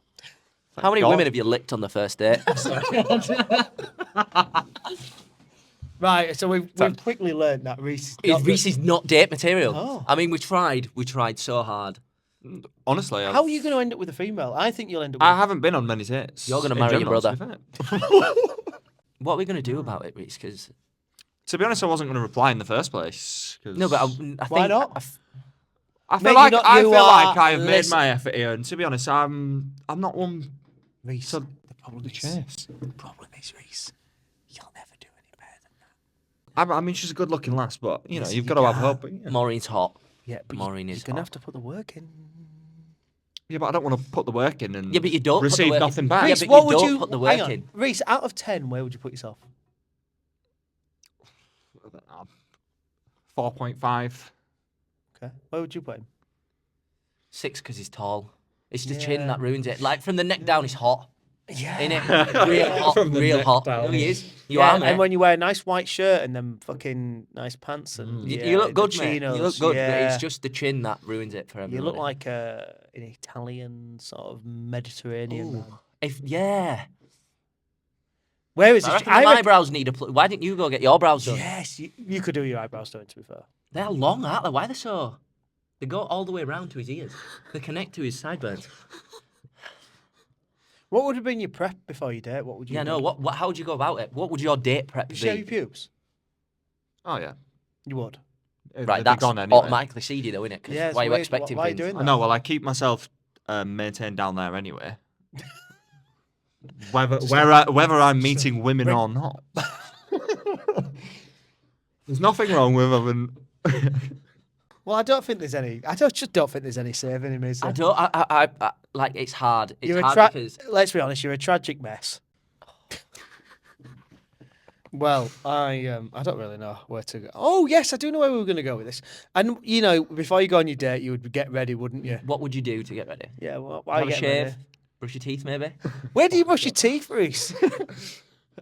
S2: How many
S3: God.
S2: women have you licked on the first date?
S1: Right, so we've quickly learned that Reece
S2: Reece is not date material.
S1: Oh.
S2: I mean, we tried so hard.
S3: Honestly,
S1: How are you going to end up with a female? I think you'll end up.
S3: I
S1: With
S3: haven't been on many dates.
S2: You're gonna
S3: in
S2: marry your
S3: general,
S2: brother.
S3: to be fair.
S2: What are we gonna do about it, Reece? Because
S3: To be honest, I wasn't going to reply in the first place. 'Cause
S2: no, but I think
S1: Why not?
S3: I feel
S1: Mate,
S3: like
S1: you're not-
S3: I
S1: you
S3: feel like
S1: are-
S3: I have made
S1: listen.
S3: my effort here, and to be honest, I'm not one.
S1: Reece.
S3: So
S1: The problem is,
S3: chase.
S1: Reece, you'll never do any better than that.
S3: I mean, she's a good-looking lass, but you know,
S1: Yes,
S3: you've
S1: you
S3: got to have
S1: can.
S3: hope. But, yeah.
S2: Maureen's hot.
S1: Yeah, but
S2: Maureen
S1: you're
S2: is
S1: going to
S2: hot.
S1: have to put the work in.
S3: Yeah, but I don't want to put the work in and
S2: Yeah, but you don't put the
S3: receive
S2: work in.
S3: nothing back.
S2: Yeah,
S1: Reece,
S2: but
S1: what
S2: you
S1: would
S2: don't
S1: you
S2: put the
S1: hang
S2: work
S1: on.
S2: in.
S1: Reece, out of 10, where would you put yourself?
S3: 4.5.
S1: Okay, where would you put him?
S2: 6 because he's tall. It's the chin
S1: Yeah.
S2: that ruins it. Like from the neck down, he's hot.
S1: Yeah.
S2: Innit? Real hot.
S3: From the
S2: Real
S3: neck
S2: hot.
S3: down.
S2: No, he is. You
S1: Yeah,
S2: are, mate.
S1: and when you wear a nice white shirt and then fucking nice pants and
S2: You look
S1: the
S2: good, mate. You look
S1: chinos,
S2: good, but
S1: yeah.
S2: it's just the chin that ruins it for everyone.
S1: You look like an Italian sort of Mediterranean man.
S2: Yeah.
S1: Where is
S2: I
S1: it?
S2: reckon my eyebrows need a. Why didn't you go get your brows done?
S1: Yes, you could do your eyebrows done, to be fair.
S2: They're long, aren't they? Why are they so? They go all the way around to his ears. They connect to his sideburns.
S1: What would have been your prep before your date? What would you?
S2: Yeah, no.
S1: do?
S2: What? How would you go about it? What would your date prep
S1: You shave
S2: be?
S1: your pubes?
S3: Oh yeah.
S1: You would.
S3: They're
S2: Right, that's
S3: gone anyway.
S2: automatically seedy, though, innit? 'Cause
S1: Yeah, it's
S2: why are you
S1: weird.
S2: expecting
S1: Why are you
S2: things?
S1: doing
S3: I
S1: that?
S3: know. Well, I keep myself maintained down there anyway. Whether I'm meeting women or not. There's nothing wrong with having.
S1: Well, I don't think there's any. Just don't think there's any saving him. Is there?
S2: I don't. I like. It's hard. It's
S1: You're
S2: hard because
S1: Let's be honest. You're a tragic mess. Well, I don't really know where to go. Oh yes, I do know where we were going to go with this. And you know, before you go on your date, you would get ready, wouldn't you?
S2: what would you do to get ready?
S1: Yeah. Well, why
S2: Have a
S1: get
S2: shave,
S1: ready?
S2: brush your teeth, maybe.
S1: Where do you brush your teeth, Reece?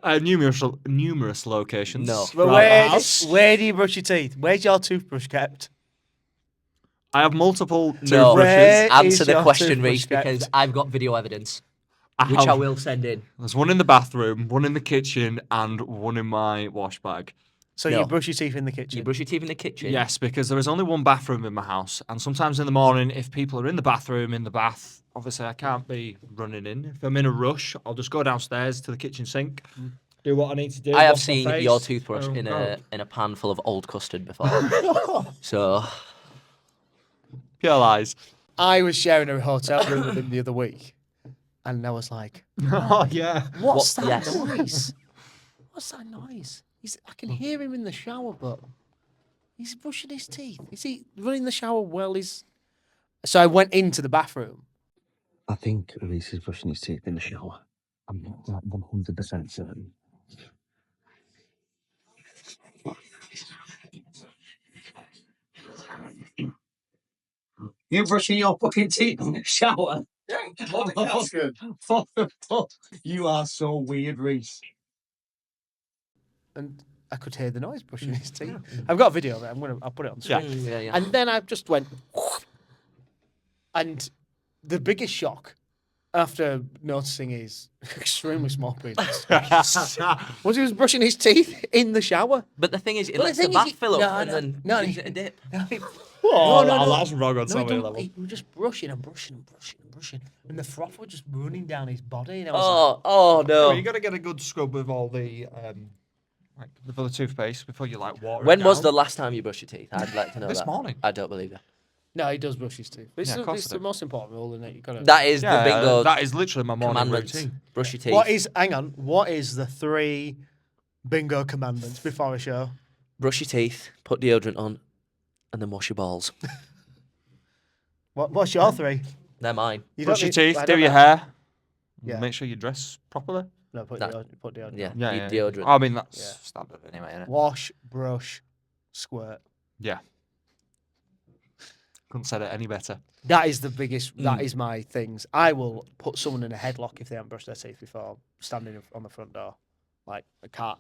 S3: Numerous locations.
S2: No.
S1: Well,
S3: Right.
S1: where do you brush your teeth? Where's your toothbrush kept?
S3: I have multiple
S2: No.
S1: Where
S3: toothbrushes.
S1: is
S2: Answer the
S1: your
S2: question,
S1: toothbrush
S2: Reece,
S1: kept?
S2: because I've got video evidence,
S3: I
S2: which I
S3: have-
S2: will send in.
S3: There's one in the bathroom, one in the kitchen, and one in my wash bag.
S1: So
S2: No.
S1: you brush your teeth in the kitchen.
S2: You brush your teeth in the kitchen.
S3: Yes, because there is only one bathroom in my house, and sometimes in the morning, if people are in the bathroom, in the bath, obviously I can't be running in. If I'm in a rush, I'll just go downstairs to the kitchen sink, do what I need to do.
S2: I have
S3: wash my
S2: seen
S3: face,
S2: your toothbrush
S3: and
S2: in
S3: go.
S2: a pan full of old custard before. So
S3: Pure lies.
S1: I was sharing a hotel room with him the other week, and I was like,
S3: Oh yeah.
S1: "What's
S2: What-
S1: that
S2: yes.
S1: noise? What's that noise? I can hear him in the shower, but he's brushing his teeth. Is he running the shower well? So I went into the bathroom.
S4: I think Reece is brushing his teeth in the shower. I'm not like 100% certain.
S5: You're brushing your fucking teeth in the shower.
S4: That's good.
S5: What the fuck? You are so weird, Reece.
S1: And I could hear the noise brushing his teeth. I've got a video of it. I'll put it on screen.
S2: yeah.
S1: And then I just went, and the biggest shock after noticing his extremely small penis was he was brushing his teeth in the shower.
S2: But the thing is, it
S1: Well,
S2: lets
S1: the
S2: the
S1: thing is
S2: bath fill up
S1: no,
S2: and
S1: no,
S2: then
S1: no,
S2: gives it a dip.
S3: Oh,
S1: no.
S3: that's wrong on
S1: No,
S3: so
S1: he
S3: many
S1: don't.
S3: levels.
S1: He was just brushing and brushing and brushing and brushing, and the froth was just running down his body. And I was
S2: Oh no.
S3: You got to get a good scrub with all the like with the toothpaste before you like water.
S2: When
S3: it
S2: was
S3: down.
S2: the last time you brushed your teeth? I'd like to know
S3: This
S2: that.
S3: morning.
S2: I don't believe it.
S1: no, he does brush his teeth. It's,
S3: Yeah, of course
S1: it's
S3: I
S1: the
S3: do.
S1: most important rule, isn't it? You got to.
S2: That is the bingo
S3: That is literally my morning
S2: commandments.
S3: routine.
S2: Brush your teeth.
S1: What is? Hang on. What is the 3 bingo commandments before a show?
S2: Brush your teeth, put deodorant on, and then wash your balls.
S1: What's your 3?
S2: They're mine.
S1: You
S3: Brush your
S1: don't need-
S3: teeth,
S1: I
S3: do
S1: don't
S3: your
S1: know.
S3: hair.
S1: Yeah.
S3: Make sure you dress properly.
S1: No, put
S2: That-
S1: deodorant.
S2: Yeah.
S3: Yeah,
S2: Need
S3: yeah.
S2: deodorant.
S3: I mean that's
S1: Yeah.
S3: standard anyway, isn't it?
S1: Wash, brush, squirt.
S3: Yeah. Couldn't said it any better.
S1: That is the biggest. That
S2: Mm.
S1: is my things. I will put someone in a headlock if they haven't brushed their teeth before standing on the front door, like a cat.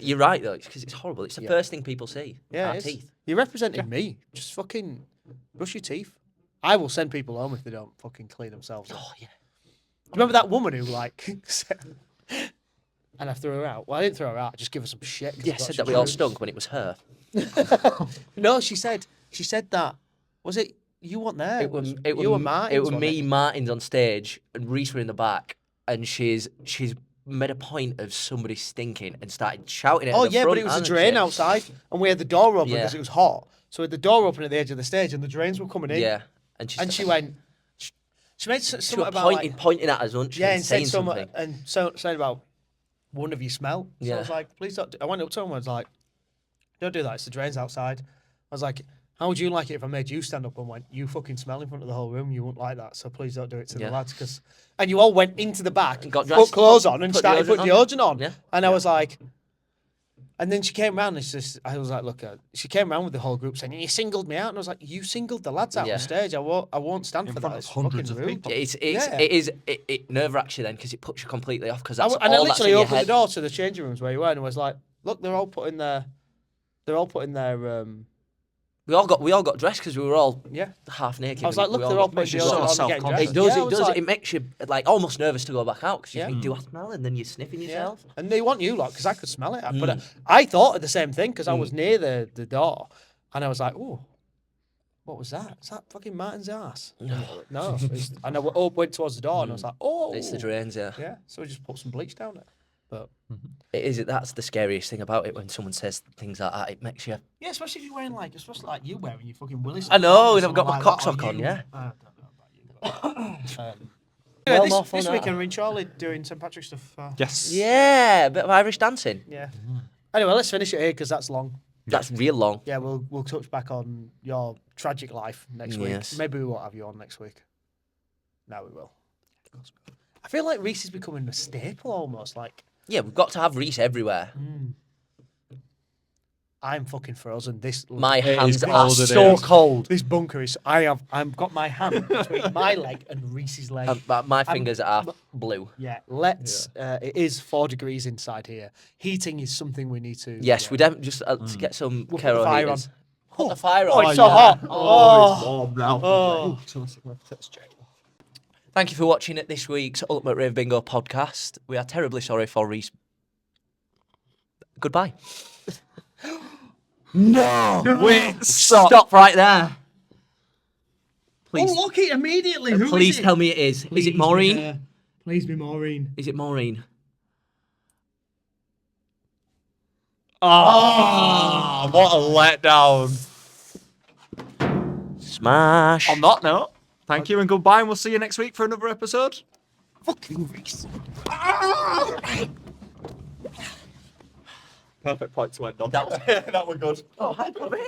S2: You're right though, because it's horrible. It's the
S1: Yeah.
S2: first thing people see.
S1: Yeah,
S2: Our
S1: it is.
S2: teeth.
S1: You're representing me. Just fucking brush your teeth. I will send people home if they don't fucking clean themselves. Up.
S2: Oh yeah.
S1: Do you remember that woman who like? And I threw her out. Well, I didn't throw her out. I just give her some shit. 'cause I
S2: Yeah,
S1: thought
S2: said
S1: she
S2: that
S1: was
S2: we all
S1: rude.
S2: stunk when it was her.
S1: No, she said that. Was it you weren't there?
S2: It was
S1: you and Martin.
S2: It was me, Martin's on stage, and Reece were in the back, and she's made a point of somebody stinking and started shouting at
S1: Oh
S2: the
S1: yeah, but
S2: front
S1: it was a
S2: and
S1: drain
S2: shit.
S1: outside, and we had the door open
S2: Yeah.
S1: because it was hot. So we had the door open at the edge of the stage, and the drains were coming in.
S2: Yeah, and
S1: And she went. She made
S2: she
S1: something
S2: was
S1: about
S2: pointing at us, wasn't she?
S1: yeah,
S2: and
S1: and said
S2: saying something.
S1: something, and so saying about one of you smell. So I was
S2: Yeah.
S1: like, please don't. I went up to him and was like, don't do that. It's the drains outside. I was like, how would you like it if I made you stand up and went, you fucking smell in front of the whole room? You wouldn't like that. So please don't do it to
S2: Yeah.
S1: the lads, because. And you all went into the back,
S2: And got
S1: put
S2: dressed,
S1: clothes on, and
S2: put
S1: started putting deodorant on.
S2: Yeah.
S1: And I was like. And then she came round and I was like, look, she came round with the whole group saying, you singled me out. And I was like, you singled the lads out
S2: Yeah.
S1: on stage. I won't stand
S3: In
S1: for
S3: front
S1: that.
S3: of
S1: It's
S3: hundreds
S1: fucking
S3: of
S1: rude.
S3: people.
S2: It nerve wracks you then because it puts you completely off because that's
S1: And I
S2: all that's in
S1: literally
S2: your
S1: opened
S2: head.
S1: the door to the changing rooms where you were and was like, look, they're all putting their
S2: We all got dressed because we were all
S1: yeah.
S2: half naked.
S1: I was like, look,
S2: We
S1: they're all
S2: got-
S1: putting
S3: makes you
S1: deodorant
S3: so
S1: on and getting
S3: self-conscious.
S1: dressed.
S2: It does.
S1: Yeah,
S2: It
S1: was
S2: does.
S1: like-
S2: It makes you like almost nervous to go back out because you
S1: Yeah.
S2: think, do I smell? And then you're sniffing
S1: Yeah.
S2: yourself.
S1: And they want you lot because I could smell it. But I thought of the same thing because I was near the door and I was like, oh, what was that? Is that fucking Martin's ass? No. And I went towards the door and I was like, oh.
S2: It's the drains, yeah.
S1: Yeah. So we just put some bleach down it. But
S2: It is. That's the scariest thing about it when someone says things like that. It makes you.
S1: yeah, especially if you're wearing especially like you wearing your fucking Willis.
S2: I know, and I've got my cock sock on, yeah.
S1: I don't know about you. But,
S2: Well,
S1: this
S2: more fun
S1: this
S2: that.
S1: weekend we're in Charlie doing St Patrick's stuff.
S3: Yes.
S2: Yeah, a bit of Irish dancing.
S1: Yeah. Anyway, let's finish it here because that's long.
S2: That's real long.
S1: Yeah, we'll touch back on your tragic life next week.
S2: Yes.
S1: Maybe we won't have you on next week. No, we will. I feel like Reece is becoming a staple almost. Like
S2: Yeah, we've got to have Reece everywhere.
S1: I'm fucking frozen. This
S2: My
S3: is
S2: hands are
S3: cold, it
S2: so
S3: is.
S2: cold.
S1: this bunker is. I've got my hand between my leg and Reece's leg.
S2: My fingers are blue.
S1: Yeah, let's. It is 4 degrees inside here. Heating is something we need to.
S2: Yes, we definitely just to get some
S1: We'll put
S2: Kero
S1: the fire
S2: heaters.
S1: on.
S2: Put the fire
S1: Oh,
S2: on.
S1: it's so hot.
S3: Oh, it's warm now.
S1: Oh.
S2: Thank you for watching this week's Ultimate Rave Bingo podcast. We are terribly sorry for Reece. Goodbye.
S3: No! Wait,
S2: Stop right there. Please,
S1: look it immediately. Who
S2: please tell me it is. Is it Maureen?
S1: Please be Maureen.
S2: Is it Maureen?
S3: Oh, what a letdown.
S2: Smash.
S3: On that note, thank you and goodbye, and we'll see you next week for another episode.
S1: Fucking Reece.
S3: Perfect point to end on.
S2: That was-
S3: that was good.
S2: Oh, hi, Bobby.